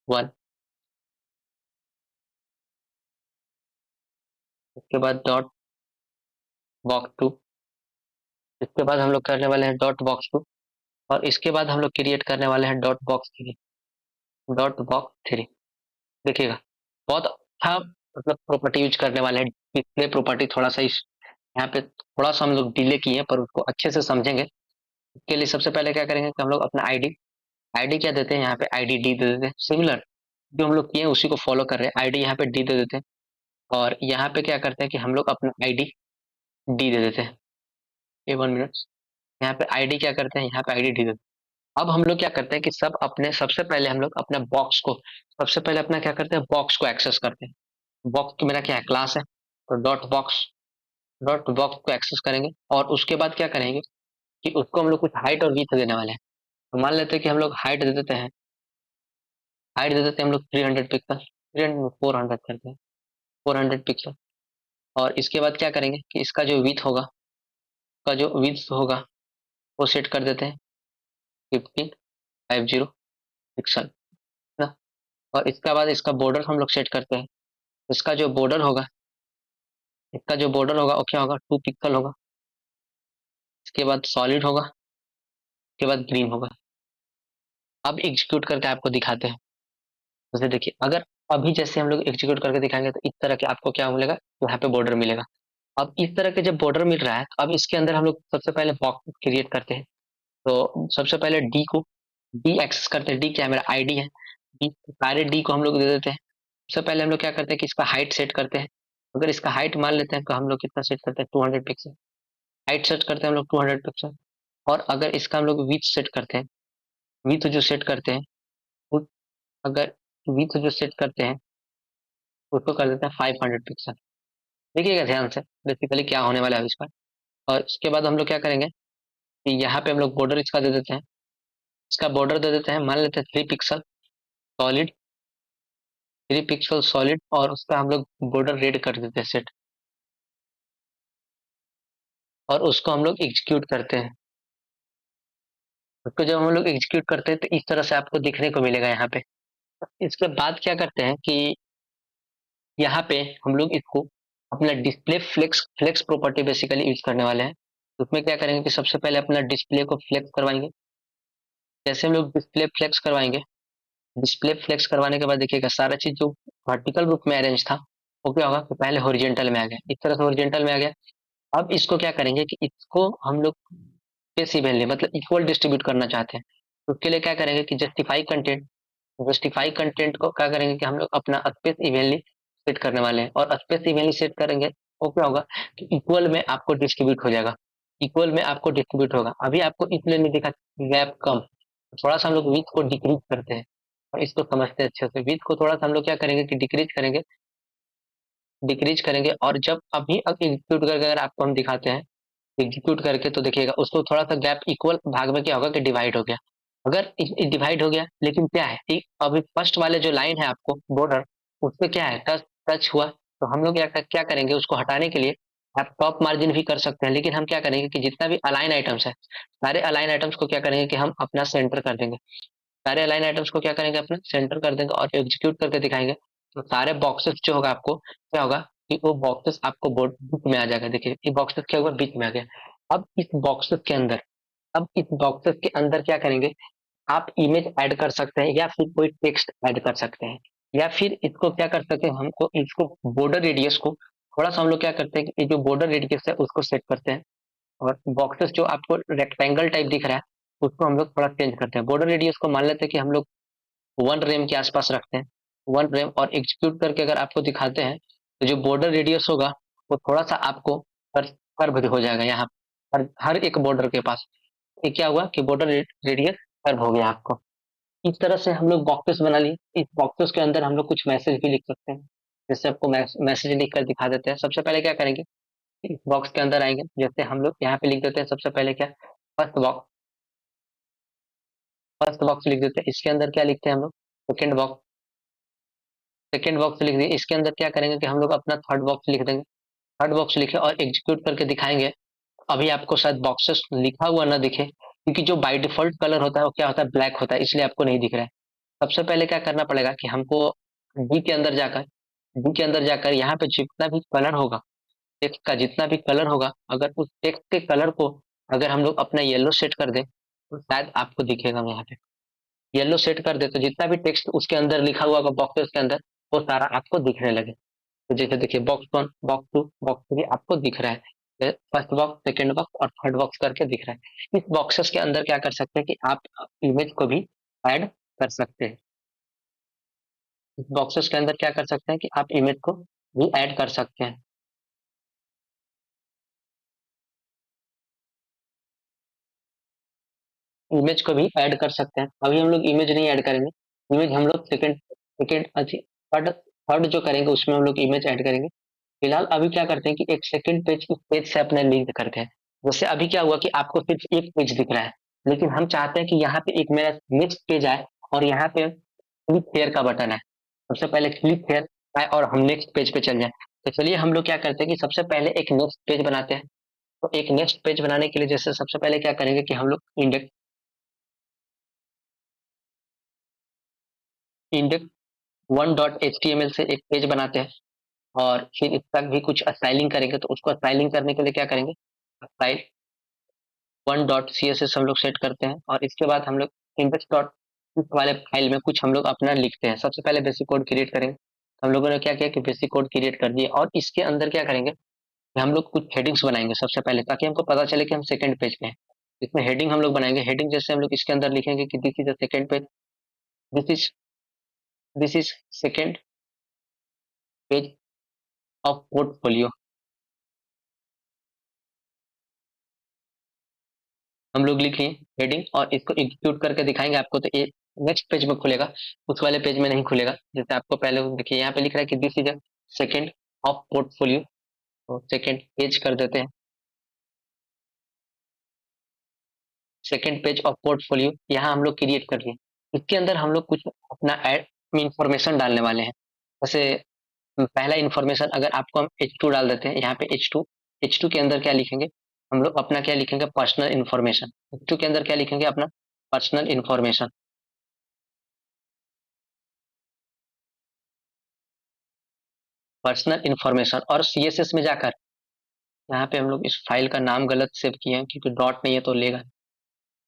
1, उसके बाद डॉट बॉक्स 2, इसके बाद हम लोग करने वाले हैं डॉट बॉक्स 2, और इसके बाद हम लोग क्रिएट करने वाले हैं डॉट बॉक्स 3। डॉट बॉक्स 3, देखिएगा बहुत अच्छा मतलब प्रॉपर्टी यूज करने वाले हैं। डिस्प्ले प्रॉपर्टी थोड़ा सा इस यहाँ पे थोड़ा सा हम लोग डिले किए हैं, पर उसको अच्छे से समझेंगे। इसके लिए सबसे पहले क्या करेंगे कि हम लोग अपना आईडी, आईडी क्या देते हैं, यहाँ पे आईडी डी दे देते हैं। सिमिलर जो हम लोग किए हैं उसी को फॉलो कर रहे हैं, आईडी यहाँ पे डी दे देते हैं। और यहाँ पे क्या करते हैं कि हम लोग अपना आईडी डी दे देते हैं। ये 1 मिनट, यहाँ पे आईडी क्या करते हैं, यहाँ पे आईडी डी देते हैं। अब हम लोग क्या करते हैं कि सब अपने सबसे पहले हम लोग अपने बॉक्स को, सबसे पहले अपना क्या करते हैं, बॉक्स को एक्सेस करते हैं। बॉक्स तो मेरा क्या है, क्लास है। तो डॉट बॉक्स, डॉट बॉक्स को एक्सेस करेंगे और उसके बाद क्या करेंगे कि उसको हम लोग कुछ हाइट और विड्थ देने वाले हैं। तो मान लेते हैं कि हम लोग हाइट दे देते हैं, हाइट दे देते हैं हम लोग 300 पिक्सल, 300 400 करते हैं, 400 पिक्सल। और इसके बाद क्या करेंगे कि इसका जो विथ होगा, का जो विथ होगा वो सेट कर देते हैं 1550 पिक्सल ना। और इसके बाद इसका बॉर्डर हम लोग सेट करते हैं। इसका जो बॉर्डर होगा, इसका जो बॉर्डर होगा वो क्या होगा, 2 पिक्सल होगा। इसके बाद सॉलिड होगा, उसके बाद ग्रीन होगा। अब एग्जीक्यूट करके आपको दिखाते हैं। जैसे देखिए, अगर अभी जैसे हम लोग एग्जीक्यूट करके दिखाएंगे तो इस तरह के आपको क्या मिलेगा, यहाँ पे बॉर्डर मिलेगा। अब इस तरह के जब बॉर्डर मिल रहा है तो अब इसके अंदर हम लोग सबसे पहले बॉक्स क्रिएट करते हैं। तो सबसे पहले डी को, डी एक्सेस करते हैं। डी क्या है, मेरा आईडी है। डी, सारे डी को हम लोग दे देते हैं। सबसे पहले हम लोग क्या करते हैं कि इसका हाइट सेट करते हैं। अगर इसका हाइट मान लेते हैं तो हम लोग कितना सेट करते हैं, 200 पिक्सल। हाइट सेट करते हैं हम लोग 200 पिक्सल। और अगर इसका हम लोग विथ सेट करते हैं, विथ जो सेट करते हैं वो, अगर विथ जो सेट करते हैं उसको कर देते हैं 500 पिक्सल। देखिएगा ध्यान से बेसिकली क्या होने वाला है इसका। और इसके बाद हम लोग क्या करेंगे कि यहाँ पे हम लोग बॉर्डर इसका दे देते हैं। इसका बॉर्डर दे देते हैं, मान लेते हैं 3 पिक्सल सॉलिड, 3 पिक्सल सॉलिड, और उसका हम लोग बॉर्डर रेड कर देते हैं सेट। और उसको हम लोग एग्जीक्यूट करते हैं। उसको जब हम लोग एग्जीक्यूट करते हैं तो इस तरह से आपको देखने को मिलेगा यहाँ पे। इसके बाद क्या करते हैं कि यहाँ पे हम लोग इसको अपना display flex, flex property basically use करने वाले हैं। उसमें क्या करेंगे कि सबसे पहले अपना डिस्प्ले को फ्लेक्स करवाएंगे। जैसे हम लोग डिस्प्ले फ्लेक्स करवाएंगे, डिस्प्ले फ्लेक्स करवाने के बाद देखिएगा सारा चीज जो वर्टिकल रूप में अरेंज था वो क्या होगा कि पहले हॉरिजेंटल में आ गया, इस तरह से हॉरिजेंटल में आ गया। अब इसको क्या करेंगे कि इसको हम लोग स्पेस इवनली मतलब इक्वल डिस्ट्रीब्यूट करना चाहते हैं। तो उसके लिए क्या करेंगे कि जस्टिफाई कंटेंट, जस्टिफाई कंटेंट को क्या करेंगे कि हम लोग अपना स्पेस इवनली सेट करने वाले हैं। और स्पेस इवनली सेट करेंगे वो क्या होगा कि इक्वल में आपको डिस्ट्रीब्यूट हो जाएगा, इक्वल में आपको डिस्ट्रीब्यूट होगा। अभी आपको इसलिए नहीं दिखा, गैप कम। थोड़ा सा हम लोग विथ को डिक्रीज करते हैं और इसको समझते हैं अच्छे से। विथ को थोड़ा सा हम लोग क्या करेंगे कि डिक्रीज करेंगे, डिक्रीज करेंगे। और जब अभी अब एग्जीक्यूट करके अगर आपको हम दिखाते हैं, एग्जीक्यूट करके तो देखिएगा उसको थोड़ा सा गैप इक्वल भाग में क्या होगा कि डिवाइड हो गया। अगर डिवाइड हो गया लेकिन क्या है कि अभी फर्स्ट वाले जो लाइन है आपको बॉर्डर, उस पे क्या है, टच, टच हुआ। तो हम लोग क्या करेंगे उसको हटाने के लिए, आप टॉप मार्जिन भी कर सकते हैं, लेकिन हम क्या करेंगे कि जितना भी अलाइन आइटम्स है, सारे अलाइन आइटम्स को क्या करेंगे कि हम अपना सेंटर कर देंगे। सारे अलाइन आइटम्स को क्या करेंगे, अपना सेंटर कर देंगे और एग्जीक्यूट करके दिखाएंगे। तो सारे बॉक्सेस जो होगा आपको क्या होगा कि वो बॉक्सेस आपको बोर्ड बीच में आ जाएगा। देखिए ये बॉक्सेस क्या हुआ, बीच में आ गया। अब इस बॉक्सेस के अंदर, अब इस बॉक्सेस के अंदर क्या करेंगे, आप इमेज ऐड कर सकते हैं या फिर कोई टेक्स्ट ऐड कर सकते हैं। या फिर इसको क्या कर सकते हैं, हमको इसको बॉर्डर रेडियस को थोड़ा सा हम लोग क्या करते हैं कि ये जो बॉर्डर रेडियस है उसको सेट करते हैं। और बॉक्सेस जो आपको रेक्टेंगल टाइप दिख रहा है उसको हम लोग थोड़ा चेंज करते हैं। बॉर्डर रेडियस को मान लेते हैं कि हम लोग 1 रेम के आसपास रखते हैं, 1 रेम। और एग्जीक्यूट करके अगर आपको दिखाते हैं तो जो बॉर्डर रेडियस होगा वो थोड़ा सा आपको कर्व हो जाएगा यहाँ, हर एक बॉर्डर के पास। ये क्या हुआ कि बॉर्डर रेडियस कर्व हो गया आपको। इस तरह से हम लोग बॉक्सेस बना लिए। इस बॉक्सेस के अंदर हम लोग कुछ मैसेज भी लिख सकते हैं। जैसे आपको मैसेज लिख कर दिखा देते हैं। सबसे पहले क्या करेंगे, इस बॉक्स के अंदर आएंगे। जैसे हम लोग यहाँ पे लिख देते हैं सबसे पहले क्या, फर्स्ट बॉक्स। फर्स्ट बॉक्स लिख देते हैं। इसके अंदर क्या लिखते हैं हम लोग, सेकेंड बॉक्स। सेकेंड बॉक्स लिख दिए। इसके अंदर क्या करेंगे कि हम लोग अपना थर्ड बॉक्स लिख देंगे। थर्ड बॉक्स लिखे और एग्जीक्यूट करके दिखाएंगे। अभी आपको शायद बॉक्सेस लिखा हुआ ना दिखे, क्योंकि जो बाय डिफॉल्ट कलर होता है वो क्या होता है, ब्लैक होता है, इसलिए आपको नहीं दिख रहा है। सबसे पहले क्या करना पड़ेगा कि हमको डी के अंदर जाकर यहाँ पे जितना भी कलर होगा, टेक्स्ट का जितना भी कलर होगा, अगर उस टेक्स्ट के कलर को अगर हम लोग अपना येलो सेट कर दें तो शायद आपको दिखेगा। मैं यहाँ पे येलो सेट कर दे तो जितना भी टेक्स्ट उसके अंदर लिखा हुआ होगा बॉक्सेस के अंदर, वो सारा आपको दिखने लगे। तो जैसे देखिए box one, box two, box three आपको दिख रहा है। फर्स्ट बॉक्स, सेकेंड बॉक्स और थर्ड बॉक्स करके दिख रहा है। इस बॉक्सेस के अंदर क्या कर सकते हैं कि आप इमेज को भी ऐड कर सकते हैं। इस बॉक्सेस के अंदर क्या कर सकते हैं कि आप इमेज को भी ऐड कर सकते हैं। इमेज को भी ऐड कर सकते हैं। अभी हम लोग इमेज नहीं ऐड करेंगे। इमेज हम लोग सेकेंड सेकेंड थर्ड थर्ड जो करेंगे उसमें हम लोग इमेज ऐड करेंगे। फिलहाल अभी क्या करते हैं कि एक सेकंड पेज उस पेज से अपने लिंक करते हैं। जैसे अभी क्या हुआ कि आपको सिर्फ एक पेज दिख रहा है, लेकिन हम चाहते हैं कि यहाँ पे एक मेरा नेक्स्ट पेज आए और यहाँ पे क्लिक हेयर का बटन है। सबसे पहले क्लिक हेयर आए और हम नेक्स्ट पेज पे चल जाए। तो चलिए हम लोग क्या करते हैं कि सबसे पहले एक नेक्स्ट पेज बनाते हैं। तो एक नेक्स्ट पेज बनाने के लिए जैसे सबसे पहले क्या करेंगे कि हम लोग index index one dot H T M L से एक पेज बनाते हैं। और फिर इसका भी कुछ स्टाइलिंग करेंगे। तो उसको स्टाइलिंग करने के लिए क्या करेंगे, style one dot C S S हम लोग सेट करते हैं। और इसके बाद हम लोग इंडेक्स डॉट इस वाले फाइल में कुछ हम लोग अपना लिखते हैं। सबसे पहले बेसिक कोड क्रिएट करेंगे। तो हम लोगों ने क्या किया कि बेसिक कोड क्रिएट कर दिए और इसके अंदर क्या करेंगे कि हम लोग कुछ हेडिंग्स बनाएंगे सबसे पहले, ताकि हमको पता चले कि हम सेकंड पेज पे हैं। इसमें हेडिंग हम लोग बनाएंगे। हेडिंग जैसे हम लोग इसके अंदर लिखेंगे कि this is the second page, this is this is second page of portfolio. हम लोग लिख लिए हेडिंग और इसको एग्जीक्यूट करके दिखाएंगे आपको। तो ये नेक्स्ट पेज में खुलेगा, उस वाले पेज में नहीं खुलेगा। जैसे आपको पहले देखिए यहाँ पे लिख रहा है कि this is a second of portfolio. तो सेकेंड पेज कर देते हैं, सेकेंड पेज ऑफ पोर्टफोलियो यहाँ हम लोग क्रिएट कर लिए। इसके अंदर हम लोग कुछ अपना एड इंफॉर्मेशन डालने वाले हैं। जैसे पहला इंफॉर्मेशन अगर आपको हम H2 डाल देते हैं यहाँ पे H2 के अंदर क्या लिखेंगे, हम लोग अपना क्या लिखेंगे, पर्सनल इन्फॉर्मेशन। H2 के अंदर क्या लिखेंगे, अपना पर्सनल इन्फॉर्मेशन। पर्सनल इन्फॉर्मेशन और CSS में जाकर यहाँ पे हम लोग इस फाइल का नाम गलत सेव किए हैं क्योंकि डॉट नहीं है तो लेगा।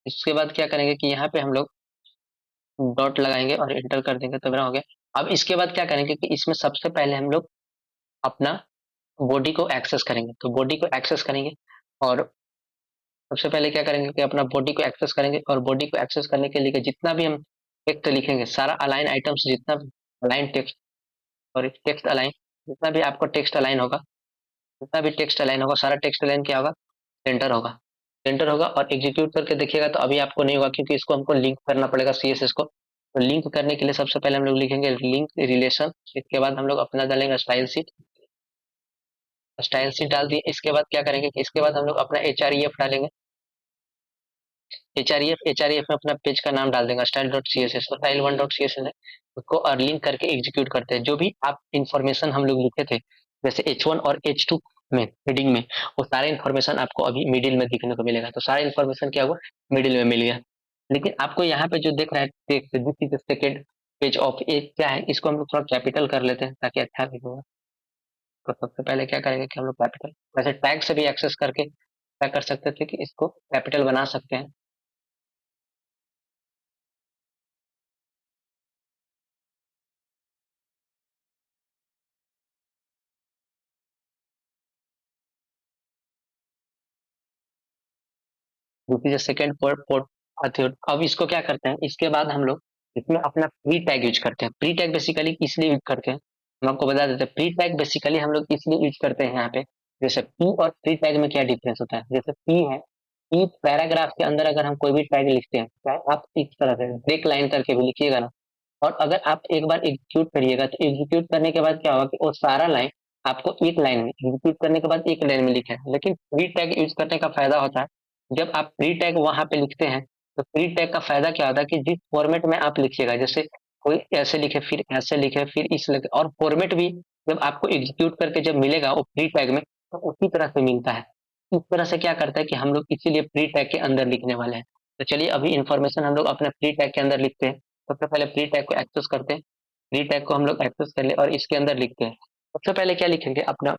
इसके बाद क्या करेंगे कि यहाँ पे हम लोग डॉट लगाएंगे और एंटर कर देंगे तो मेरा हो गया। अब इसके बाद क्या करेंगे कि इसमें सबसे पहले हम लोग अपना बॉडी को एक्सेस करेंगे। तो बॉडी को एक्सेस करेंगे और सबसे पहले क्या करेंगे कि अपना बॉडी को एक्सेस करेंगे। और बॉडी को एक्सेस करने के लिए जितना भी हम टेक्स्ट लिखेंगे, सारा अलाइन आइटम्स, जितना भी अलाइन टेक्स्ट और टेक्स्ट अलाइन, जितना भी आपको टेक्स्ट अलाइन होगा, जितना भी टेक्स्ट अलाइन होगा, सारा टेक्स्ट अलाइन क्या होगा, सेंटर होगा। सेंटर होगा और एग्जीक्यूट करके देखिएगा तो अभी आपको नहीं होगा, क्योंकि इसको हमको लिंक करना पड़ेगा CSS को। तो लिंक करने के लिए सबसे पहले हम लोग लिखेंगे लिंक रिलेशन। इसके बाद हम लोग अपना डालेंगे स्टाइल सीट। स्टाइल सीट डाल दिए। इसके बाद क्या करेंगे कि इसके बाद हम लोग अपना HREF डालेंगे। एच आर ई एफ में अपना पेज का नाम डाल देंगे style dot C S S. Style one dot C S S है, उसको और लिंक करके एग्जीक्यूट करते हैं। जो भी आप इंफॉर्मेशन हम लोग लिखे थे जैसे H1 और H2 में हेडिंग में, वो सारे इन्फॉर्मेशन आपको अभी मिडिल में दिखने को मिलेगा। तो सारा इन्फॉर्मेशन क्या हुआ, मिडिल में मिल गया। लेकिन आपको यहाँ पे जो दिख रहा है text, this is second page of a, क्या है, इसको हम लोग थोड़ा कैपिटल कर लेते हैं ताकि अच्छा दिखेगा। तो सबसे पहले क्या करेंगे कि हम लोग कैपिटल, वैसे टैग से भी एक्सेस करके क्या कर सकते थे कि इसको कैपिटल बना सकते हैं। दूसरी सेकेंड पोर्ट पोर्ट। अब इसको क्या करते हैं, इसके बाद हम लोग इसमें अपना प्री टैग यूज करते हैं। प्री टैग बेसिकली इसलिए यूज करते हैं हम आपको बता देते हैं प्री टैग बेसिकली हम लोग इसलिए यूज करते हैं यहाँ पे। जैसे पी और प्री टैग में क्या डिफरेंस होता है, जैसे पी है, पी पैराग्राफ के अंदर अगर हम कोई भी टैग लिखते हैं, चाहे आप इस तरह से ब्रेक लाइन करके भी लिखिएगा ना, और अगर आप एक बार एग्जीक्यूट करिएगा तो एग्जीक्यूट करने के बाद क्या होगा कि वो सारा लाइन आपको एक लाइन में एग्जीक्यूट करने के बाद एक लाइन में लिखे। लेकिन प्री टैग यूज करने का फायदा होता है, जब आप प्री टैग वहां पे लिखते हैं तो प्री टैग का फायदा क्या होता है कि जिस फॉर्मेट में आप लिखिएगा, जैसे कोई ऐसे लिखे फिर ऐसे लिखे फिर इस लिखे, और फॉर्मेट भी जब आपको एग्जीक्यूट करके जब मिलेगा वो प्री टैग में तो उसी तरह से मिलता है। इस तरह से क्या करता है कि हम लोग इसीलिए प्री टैग के अंदर लिखने वाले हैं। तो चलिए अभी इंफॉर्मेशन हम लोग अपने प्री टैग के अंदर लिखते हैं। सबसे पहले प्री टैग को एक्सेस करते हैं, प्री टैग को हम लोग एक्सेस कर ले और इसके अंदर लिखते हैं। सबसे पहले क्या लिखेंगे, अपना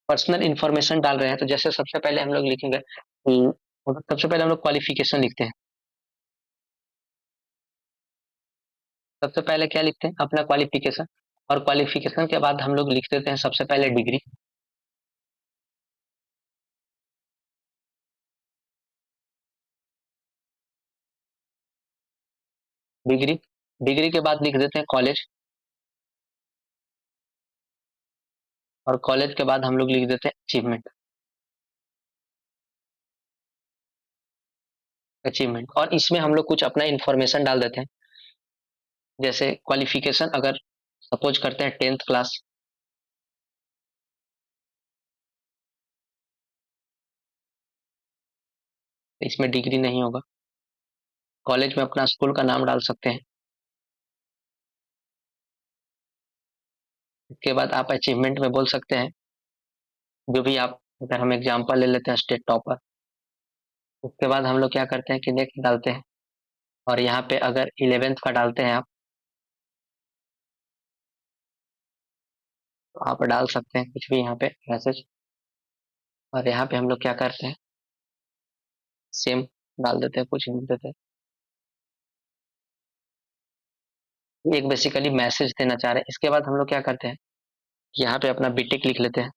पर्सनल इन्फॉर्मेशन डाल रहे हैं तो जैसे सबसे पहले हम लोग लिखेंगे सबसे पहले हम लोग क्वालिफिकेशन लिखते हैं। सबसे पहले क्या लिखते हैं, अपना क्वालिफिकेशन, और क्वालिफिकेशन के बाद हम लोग लिख देते हैं सबसे पहले डिग्री। डिग्री डिग्री के बाद लिख देते हैं कॉलेज, और कॉलेज के बाद हम लोग लिख देते हैं अचीवमेंट। अचीवमेंट, और इसमें हम लोग कुछ अपना इन्फॉर्मेशन डाल देते हैं। जैसे क्वालिफिकेशन अगर सपोज करते हैं 10th क्लास, इसमें डिग्री नहीं होगा। कॉलेज में अपना स्कूल का नाम डाल सकते हैं। इसके बाद आप अचीवमेंट में बोल सकते हैं जो भी आप, अगर हम एग्जांपल ले लेते हैं स्टेट टॉपर। उसके बाद हम लोग क्या करते हैं कि नेक्स्ट डालते हैं, और यहाँ पे अगर 11th का डालते हैं आप, तो आप डाल सकते हैं कुछ भी यहाँ पे मैसेज। और यहाँ पे हम लोग क्या करते हैं, सेम डाल देते हैं, कुछ लिख देते हैं। ये एक बेसिकली मैसेज देना चाह रहे हैं। इसके बाद हम लोग क्या करते हैं, यहाँ पे अपना बीटेक लिख लेते हैं।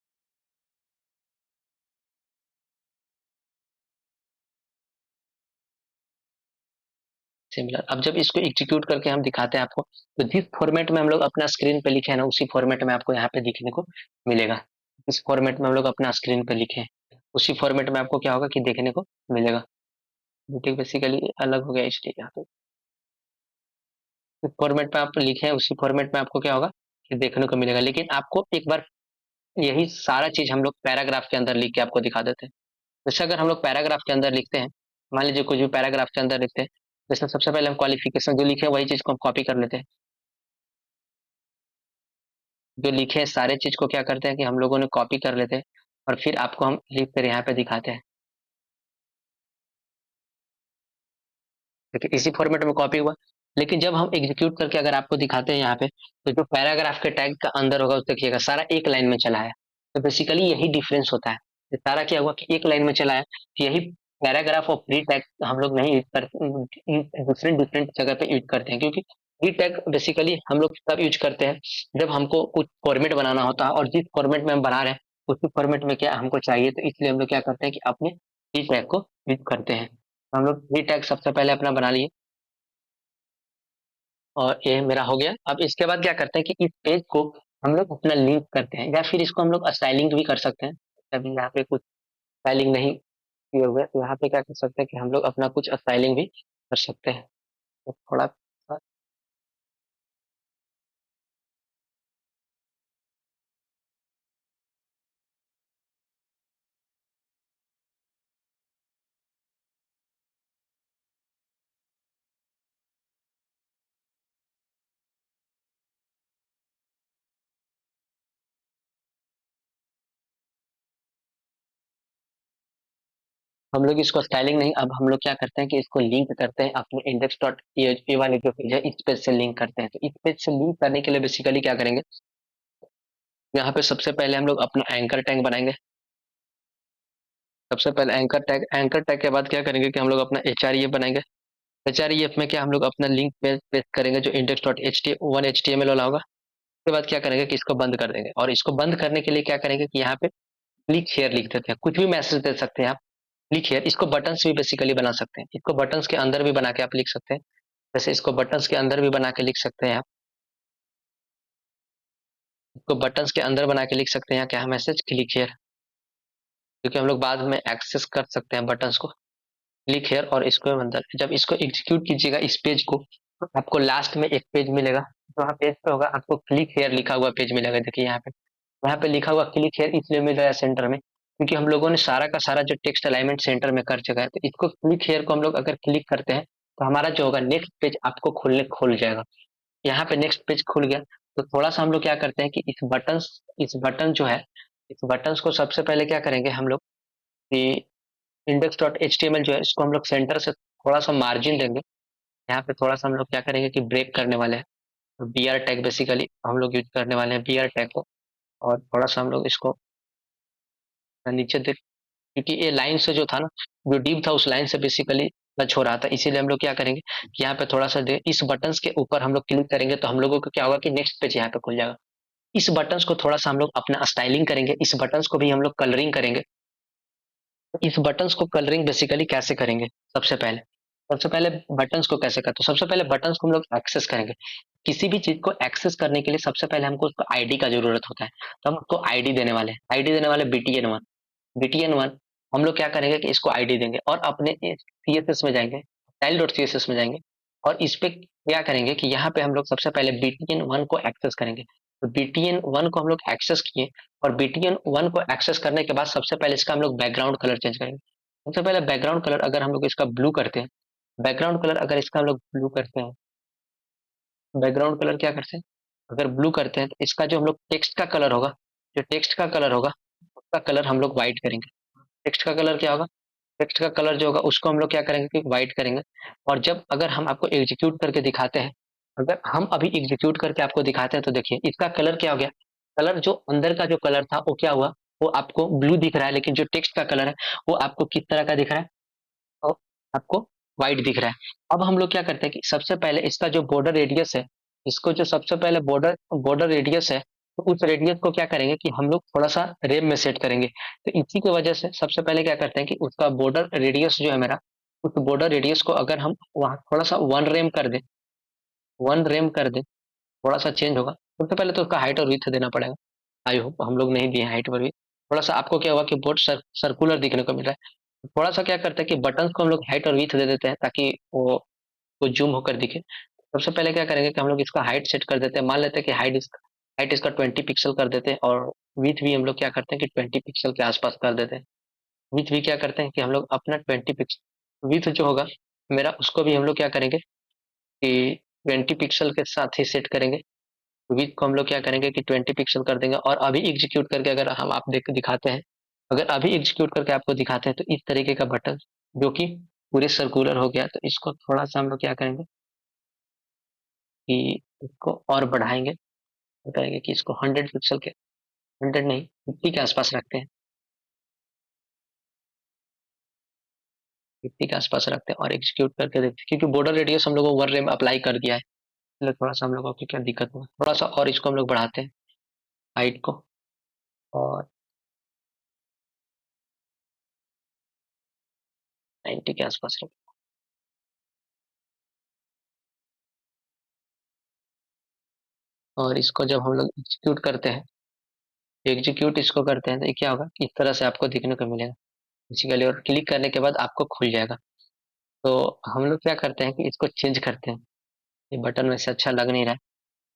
सिमिलर, अब जब इसको एग्जीक्यूट करके हम दिखाते हैं आपको, तो जिस फॉर्मेट में हम लोग अपना स्क्रीन पे लिखे हैं ना, उसी फॉर्मेट में आपको यहाँ पे दिखने को मिलेगा। इस फॉर्मेट में हम लोग अपना स्क्रीन पे लिखे हैं, उसी फॉर्मेट में आपको क्या होगा कि देखने को मिलेगा। ठीक, बेसिकली अलग हो गया इसलिए यहाँ पे जिस फॉर्मेट में आप लिखे हैं उसी फॉर्मेट में आपको क्या होगा कि देखने को मिलेगा। लेकिन आपको एक बार यही सारा चीज हम लोग पैराग्राफ के अंदर लिख के आपको दिखा देते हैं। जैसे अगर हम लोग पैराग्राफ के अंदर लिखते हैं, मान लीजिए कुछ भी पैराग्राफ के अंदर लिखते हैं, जैसे सबसे पहले हम क्वालिफिकेशन जो लिखे हैं वही चीज को हम कॉपी कर लेते हैं। जो लिखे हैं सारे चीज को क्या करते हैं कि हम लोगों ने कॉपी कर लेते हैं, और फिर आपको हम लिख कर यहाँ पे दिखाते हैं। देखिए इसी फॉर्मेट में कॉपी हुआ। लेकिन जब हम एग्जीक्यूट करके अगर आपको दिखाते हैं यहाँ पे, तो जो पैराग्राफ के टैग का अंदर होगा उस देखिएगा सारा एक लाइन में चला है। तो बेसिकली यही डिफरेंस होता है। ये सारा क्या हुआ कि एक लाइन में चला है, तो यही पैराग्राफ और प्री टैग हम लोग नहीं यूज करते, डिफरेंट डिफरेंट जगह पे यूज करते हैं। क्योंकि प्री टैग बेसिकली हम लोग तब यूज करते हैं जब हमको कुछ फॉर्मेट बनाना होता है, और जिस फॉर्मेट में हम बना रहे हैं उसी फॉर्मेट में क्या हमको चाहिए, तो इसलिए हम लोग क्या करते हैं कि अपने प्री टैग को यूज करते हैं। हम लोग प्री टैग सबसे पहले अपना बना लिए, और ये मेरा हो गया। अब इसके बाद क्या करते हैं कि इस पेज को हम लोग अपना लिंक करते हैं, या फिर इसको हम लोग स्टाइलिंग भी कर सकते हैं। अभी यहाँ पे कुछ स्टाइलिंग नहीं किए हुए, तो यहाँ पे क्या कर सकते हैं कि हम लोग अपना कुछ स्टाइलिंग भी कर सकते हैं। तो थोड़ा सा हम लोग इसको स्टाइलिंग नहीं, अब हम लोग क्या करते हैं कि इसको लिंक करते हैं अपने इंडेक्स डॉट पी वाले जो पेज है इस पेज से लिंक करते हैं। तो इस पेज से लिंक करने के लिए बेसिकली क्या करेंगे, यहाँ पे सबसे पहले हम लोग अपना एंकर टैग बनाएंगे। सबसे पहले एंकर टैग के बाद क्या करेंगे कि हम लोग अपना एच आर बनाएंगे। एचआरईएफ में क्या हम लोग अपना लिंक पेस्ट करेंगे जो index dot H T one H T M L वाला होगा। उसके बाद क्या करेंगे कि इसको बंद कर देंगे, और इसको बंद करने के लिए क्या करेंगे कि यहाँ पे क्लिक शेयर लिख देते हैं। कुछ भी मैसेज दे सकते हैं आप, क्लिक शेयर। इसको बटन्स भी बेसिकली बना सकते हैं, इसको बटन्स के अंदर भी बना के आप लिख सकते हैं। जैसे इसको बटन्स के अंदर भी बना के लिख सकते हैं आप। इसको बटन्स के अंदर बना के लिख सकते हैं, क्या मैसेज क्लिक हियर, क्योंकि हम लोग बाद में एक्सेस कर सकते हैं बटन्स को। क्लिक हियर और इसको अंदर जब इसको एग्जीक्यूट कीजिएगा इस पेज को, तो आपको लास्ट में एक पेज मिलेगा। तो वहाँ पेज पे होगा, आपको क्लिक हियर लिखा हुआ पेज मिलेगा। देखिए यहाँ पे लिखा हुआ क्लिक हियर इसलिए मिल रहा है सेंटर में, क्योंकि हम लोगों ने सारा का सारा जो टेक्स्ट अलाइनमेंट सेंटर में कर चुका है। तो इसको क्लिक हियर को हम लोग अगर क्लिक करते हैं तो हमारा जो होगा नेक्स्ट पेज आपको खुल जाएगा। यहाँ पे नेक्स्ट पेज खुल गया। तो थोड़ा सा हम लोग क्या करते हैं कि इस बटन जो है, इस बटन को सबसे पहले क्या करेंगे हम लोग कि index dot H T M L जो है इसको हम लोग सेंटर से थोड़ा सा मार्जिन देंगे। यहाँ पे थोड़ा सा हम लोग क्या करेंगे कि ब्रेक करने वाले हैं, बी आर टैग बेसिकली हम लोग यूज करने वाले हैं बी आर टैग को। और थोड़ा सा हम लोग इसको नीचे देख, क्योंकि ये लाइन से जो था ना, जो डीप था उस लाइन से बेसिकली टच हो रहा था, इसीलिए हम लोग क्या करेंगे कि यहाँ पे थोड़ा सा इस बटन के ऊपर हम लोग क्लिक करेंगे तो हम लोगों को क्या होगा कि नेक्स्ट पेज यहाँ पे खुल जाएगा। इस बटन को थोड़ा सा हम लोग अपना स्टाइलिंग करेंगे, इस बटन को भी हम लोग कलरिंग करेंगे। इस बटन्स को कलरिंग बेसिकली कैसे करेंगे, सबसे पहले बटन्स को कैसे करते हैं, सबसे पहले बटन्स को हम लोग एक्सेस करेंगे। किसी भी चीज को एक्सेस करने के लिए सबसे पहले हमको उसको आईडी का जरूरत होता है। तो हम उसको आईडी देने वाले हैं, आईडी देने वाले BTN1। BTN1 हम लोग क्या करेंगे कि इसको आईडी देंगे और अपने CSS में जाएंगे, स्टाइल डॉट CSS में जाएंगे और इस पे क्या करेंगे कि यहाँ पे हम लोग सबसे पहले BTN1 को एक्सेस करेंगे। तो BTN1 को हम लोग एक्सेस किए और BTN1 को एक्सेस करने के बाद सबसे पहले इसका हम लोग बैकग्राउंड कलर चेंज करेंगे। सबसे पहले बैकग्राउंड कलर अगर हम लोग इसका ब्लू करते हैं, बैकग्राउंड कलर अगर इसका हम लोग ब्लू करते हैं, बैकग्राउंड कलर क्या करते हैं, अगर ब्लू करते हैं तो इसका जो हम लोग टेक्स्ट का कलर होगा, जो टेक्स्ट का कलर होगा उसका कलर हम लोग व्हाइट करेंगे। टेक्स्ट का कलर क्या होगा, टेक्स्ट का कलर जो होगा उसको हम लोग क्या करेंगे कि व्हाइट करेंगे। और जब अगर हम आपको एग्जीक्यूट करके दिखाते हैं, अगर हम अभी एग्जीक्यूट करके आपको दिखाते हैं तो देखिए इसका कलर क्या हो गया, कलर जो अंदर का जो कलर था वो क्या हुआ, वो आपको ब्लू दिख रहा है, लेकिन जो टेक्स्ट का कलर है वो आपको किस तरह का दिख रहा है, तो आपको व्हाइट दिख रहा है। अब हम लोग क्या करते हैं कि सबसे पहले इसका जो बॉर्डर रेडियस है, इसको जो सबसे पहले बॉर्डर बॉर्डर रेडियस है, तो उस रेडियस को क्या करेंगे कि हम लोग थोड़ा सा रेम में सेट करेंगे। तो इसी की वजह से सबसे पहले क्या करते हैं कि उसका बॉर्डर रेडियस जो है मेरा, उस बॉर्डर रेडियस को अगर हम वहाँ थोड़ा सा 1 रेम कर दें, 1 रेम कर दें, थोड़ा सा चेंज होगा। सबसे पहले तो उसका हाइट और विड्थ देना पड़ेगा। आई होप हम लोग नहीं दिए हाइट पर भी। थोड़ा सा आपको क्या हुआ कि बोर्ड सर्कुलर दिखने को मिल रहा है। थोड़ा सा क्या करते हैं कि बटन को हम लोग हाइट और विड्थ दे देते हैं ताकि वो जूम होकर दिखे। सबसे पहले क्या करेंगे कि हम लोग इसका हाइट सेट कर देते हैं, मान लेते हैं कि हाइट इसका 20 पिक्सल कर देते हैं और विड्थ भी हम लोग क्या करते हैं कि 20 पिक्सल के आसपास कर देते हैं। विड्थ भी क्या करते हैं कि हम लोग अपना 20 पिक्सल विड्थ जो होगा मेरा, उसको भी हम लोग क्या करेंगे कि 20 पिक्सल के साथ ही सेट करेंगे। विड्थ को हम लोग क्या करेंगे कि 20 पिक्सल कर देंगे। और अभी एग्जीक्यूट करके अगर हम आप देख दिखाते हैं, अगर अभी एग्जीक्यूट करके आपको दिखाते हैं तो इस तरीके का बटन जो कि पूरे सर्कुलर हो गया। तो इसको थोड़ा सा हम लोग क्या करेंगे कि इसको और बढ़ाएंगे, बताएंगे कि इसको 100 पिक्सल के, 100 नहीं 50 के आसपास रखते हैं, 50 के आसपास रखते हैं और एग्जीक्यूट करके देखते हैं। क्योंकि बॉर्डर रेडियस हम लोगों को 1 रेम अप्लाई कर दिया है, इसलिए थोड़ा सा हम लोगों को क्या दिक्कत हुआ, थोड़ा सा और इसको हम लोग बढ़ाते हैं हाइट को और 90 के आसपास रखते हैं। और इसको जब हम लोग एग्जीक्यूट इसको करते हैं तो ये क्या होगा कि इस तरह से आपको दिखने को मिलेगा बेसिकली, और क्लिक करने के बाद आपको खुल जाएगा। तो हम लोग क्या करते हैं कि इसको चेंज करते हैं, ये बटन वैसे अच्छा लग नहीं रहा है।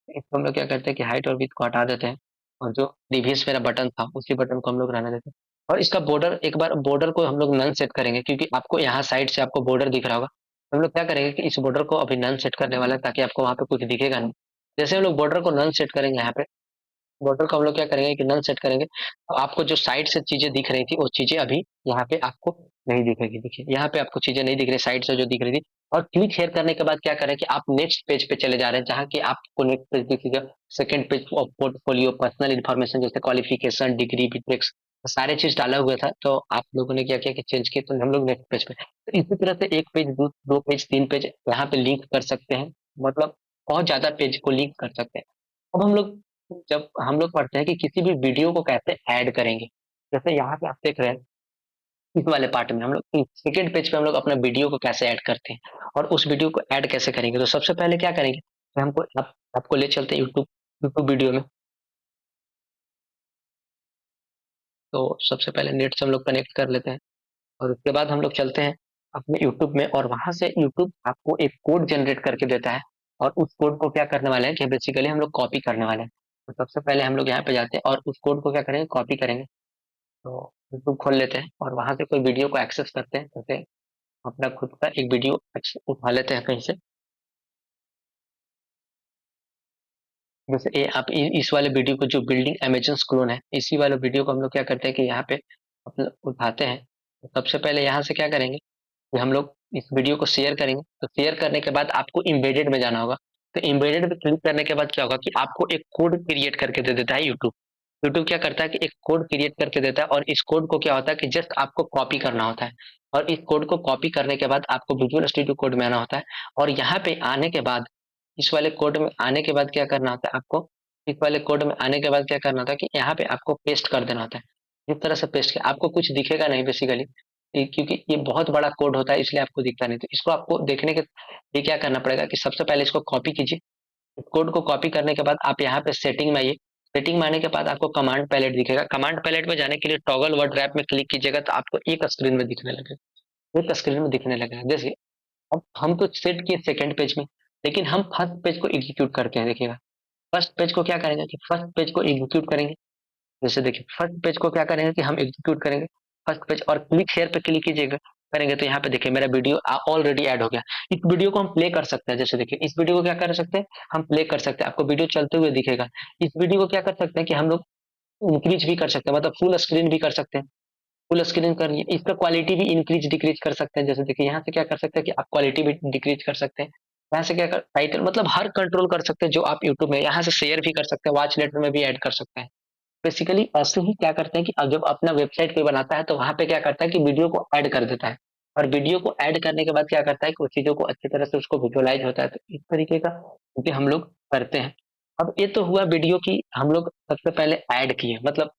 इसको हम लोग क्या करते हैं कि हाइट और विड्थ को हटा देते हैं और जो प्रीवियस मेरा बटन था उसी बटन को हम लोग रहने देते हैं। और इसका बॉर्डर, एक बार बॉर्डर को हम लोग नन सेट करेंगे, क्योंकि आपको यहाँ साइड से आपको बॉर्डर दिख रहा होगा। हम लोग क्या करेंगे कि इस बॉर्डर को अभी नन सेट करने वाला है ताकि आपको वहाँ पे कुछ दिखेगा नहीं। जैसे हम लोग बॉर्डर को नन सेट करेंगे, यहाँ पे बॉर्डर को हम लोग क्या करेंगे कि नल सेट करेंगे, तो आपको जो साइड से चीजें दिख रही थी वो चीजें अभी यहाँ पे आपको नहीं दिखेगी। देखिए यहाँ पे आपको चीजें नहीं दिख रही साइड से जो दिख रही थी। और क्लिक शेयर करने के बाद क्या करें कि आप नेक्स्ट पेज पे चले जा रहे हैं, जहाँ की आपको नेक्स्ट पेज दिखेगा, second page of portfolio, personal information जैसे क्वालिफिकेशन, डिग्री, बीटेक्स, सारे चीज डाला हुआ था। तो आप लोगों ने क्या किया कि चेंज किया, तो हम लोग नेक्स्ट पेज पे, तो इसी तरह से एक पेज, दो पेज, 3 पेज यहाँ पे लिंक कर सकते हैं, मतलब बहुत ज्यादा पेज को लिंक कर सकते हैं। अब हम लोग, जब हम लोग पढ़ते हैं कि किसी भी वीडियो को कैसे ऐड करेंगे, जैसे यहाँ पे आप देख रहे हैं इस वाले पार्ट में हम लोग सेकेंड पेज पे हम लोग अपने वीडियो को कैसे ऐड करते हैं और उस वीडियो को ऐड कैसे करेंगे। तो सबसे पहले क्या करेंगे कि आपको ले चलते हैं यूट्यूब यूट्यूब वीडियो में। तो सबसे पहले नेट से हम लोग कनेक्ट कर लेते हैं और उसके बाद हम लोग चलते हैं अपने यूट्यूब में और वहां से यूट्यूब आपको एक कोड जनरेट करके देता है और उस कोड को क्या करने वाले हैं कि बेसिकली हम लोग कॉपी करने वाले हैं। तो सबसे पहले हम लोग यहाँ पे जाते हैं और उस कोड को क्या करेंगे, कॉपी करेंगे। तो यूट्यूब खोल लेते हैं और वहां से कोई वीडियो को एक्सेस करते हैं, जैसे अपना खुद का एक वीडियो उठा लेते हैं कहीं से। जैसे ये आप इस वाले वीडियो को, जो बिल्डिंग अमेजन क्लोन है, इसी वाले वीडियो को हम लोग क्या करते हैं कि यहाँ पे अपना उठाते हैं। तो सबसे पहले यहाँ से क्या करेंगे कि हम लोग इस वीडियो को शेयर करेंगे। तो शेयर करने के बाद आपको एम्बेडेड में जाना होगा। तो एम्बेडेड पे क्लिक करने के बाद क्या होगा कि आपको एक कोड क्रिएट करके दे देता है यूट्यूब। यूट्यूब क्या करता है कि एक कोड क्रिएट करके देता है और इस कोड को क्या होता है कि जस्ट आपको कॉपी करना होता है। और इस कोड को कॉपी करने के बाद आपको विजुअल स्टूडियो कोड में आना होता है और यहाँ पे आने के बाद, इस वाले कोड में आने के बाद क्या करना होता है आपको, इस वाले कोड में आने के बाद क्या करना होता है कि यहाँ पे आपको पेस्ट कर देना होता है। जिस तरह से पेस्ट किया आपको कुछ दिखेगा नहीं बेसिकली, क्योंकि ये बहुत बड़ा कोड होता है इसलिए आपको दिखता नहीं। तो इसको आपको देखने के लिए क्या करना पड़ेगा कि सबसे पहले इसको कॉपी कीजिए। कोड को कॉपी करने के बाद आप यहाँ पे सेटिंग में आइए। सेटिंग में आने के बाद आपको कमांड पैलेट दिखेगा। कमांड पैलेट में जाने के लिए टॉगल वर्ड रैप में क्लिक कीजिएगा तो आपको एक स्क्रीन में दिखने लगेगा, एक स्क्रीन में दिखने लगेगा। जैसे अब हम तो सेट किए सेकंड पेज में, लेकिन हम फर्स्ट पेज को एग्जीक्यूट करते हैं। देखिएगा फर्स्ट पेज को क्या करेंगे कि फर्स्ट पेज को एग्जीक्यूट करेंगे। जैसे देखिए फर्स्ट पेज को क्या करेंगे कि हम एग्जीक्यूट करेंगे फर्स्ट पेज और क्लिक शेयर पे क्लिक कीजिएगा। करेंगे तो यहाँ पे देखिए मेरा वीडियो ऑलरेडी ऐड हो गया। इस वीडियो को हम प्ले कर सकते हैं। जैसे देखिए इस वीडियो को क्या कर सकते हैं, हम प्ले कर सकते हैं, आपको वीडियो चलते हुए दिखेगा। इस वीडियो को क्या कर सकते हैं कि हम लोग इंक्रीज भी कर सकते हैं, मतलब फुल स्क्रीन भी कर सकते हैं। फुल स्क्रीन करिए, इसका क्वालिटी भी इंक्रीज डिक्रीज कर सकते हैं। जैसे देखिए यहाँ से क्या कर सकते हैं कि आप क्वालिटी भी डिक्रीज कर सकते हैं। यहाँ से क्या कर टाइटल, मतलब हर कंट्रोल कर सकते हैं जो आप यूट्यूब में। यहाँ से शेयर भी कर सकते हैं, वॉच लेटर में भी ऐड कर सकते हैं। बेसिकली ऐसे ही क्या करते हैं कि अब जब अपना वेबसाइट पे बनाता है तो वहां पे क्या करता है कि वीडियो को ऐड कर देता है। और वीडियो को ऐड करने के बाद क्या करता है कि उस चीजों को अच्छी तरह से उसको विजुअलाइज होता है। तो इस तरीके का क्योंकि हम लोग करते हैं। अब ये तो हुआ वीडियो की, हम लोग सबसे पहले ऐड किए, मतलब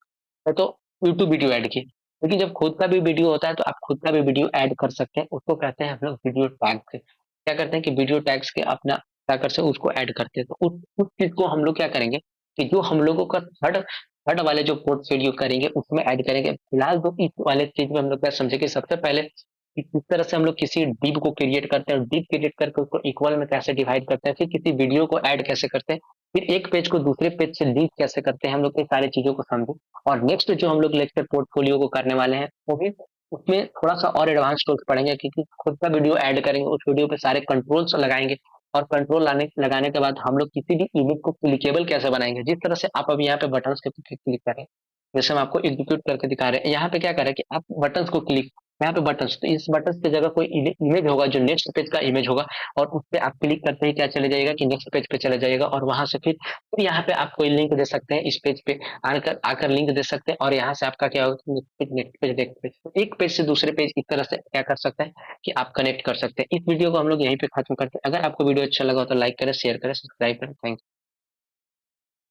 है तो यूट्यूब वीडियो ऐड किए। लेकिन जब खुद का भी वीडियो होता है तो आप खुद का भी वीडियो ऐड कर सकते हैं। उसको कहते हैं हम लोग वीडियो टैग से। क्या करते हैं कि वीडियो टैग्स के अपना क्या करते हैं उसको ऐड करते हैं। तो उस चीज को हम लोग क्या करेंगे कि जो हम लोगों का थर्ड थर्ड वाले जो पोर्टफोलियो करेंगे उसमें ऐड करेंगे। फिलहाल तो इस वाले चीज में हम लोग क्या समझे कि सबसे पहले कि किस तरह से हम लोग किसी डिव को क्रिएट करते हैं और डिव क्रिएट करके उसको इक्वल में कैसे डिवाइड करते हैं, फिर किसी वीडियो को ऐड कैसे करते हैं, फिर एक पेज को दूसरे पेज से लिंक कैसे करते हैं, हम लोग ये सारी चीजों को समझे। और नेक्स्ट जो हम लोग लेक्चर पोर्टफोलियो को करने वाले हैं वो भी उसमें थोड़ा सा और एडवांस टूल्स पढ़ेंगे, क्योंकि खुद का वीडियो ऐड करेंगे, उस वीडियो पे सारे कंट्रोल्स लगाएंगे। और कंट्रोल लगाने के बाद हम लोग किसी भी इमेज को क्लिकेबल कैसे बनाएंगे। जिस तरह से आप अभी यहाँ पे बटन्स के क्लिक करें, जैसे हम आपको एग्जीक्यूट करके दिखा रहे हैं, यहाँ पे क्या करें कि आप बटन्स को क्लिक, यहाँ पे बटन्स, तो इस बटन्स की जगह कोई इमेज होगा जो नेक्स्ट पेज का इमेज होगा और उस पे आप क्लिक करते ही क्या चले जाएगा कि नेक्स्ट पेज पे चले जाएगा। और वहां से फिर यहाँ पे आप कोई लिंक दे सकते हैं, इस पेज पे आकर आकर लिंक दे सकते हैं और यहाँ से आपका क्या होगा नेक्स्ट पेज नेक्स्ट पेज, तो एक पेज से दूसरे पेज इस तरह से क्या कर सकते हैं कि आप कनेक्ट कर सकते हैं। इस वीडियो को हम लोग यहीं पे खत्म करते हैं। अगर आपको वीडियो अच्छा लगा हो तो लाइक करें, शेयर करें, सब्सक्राइब करें। थैंक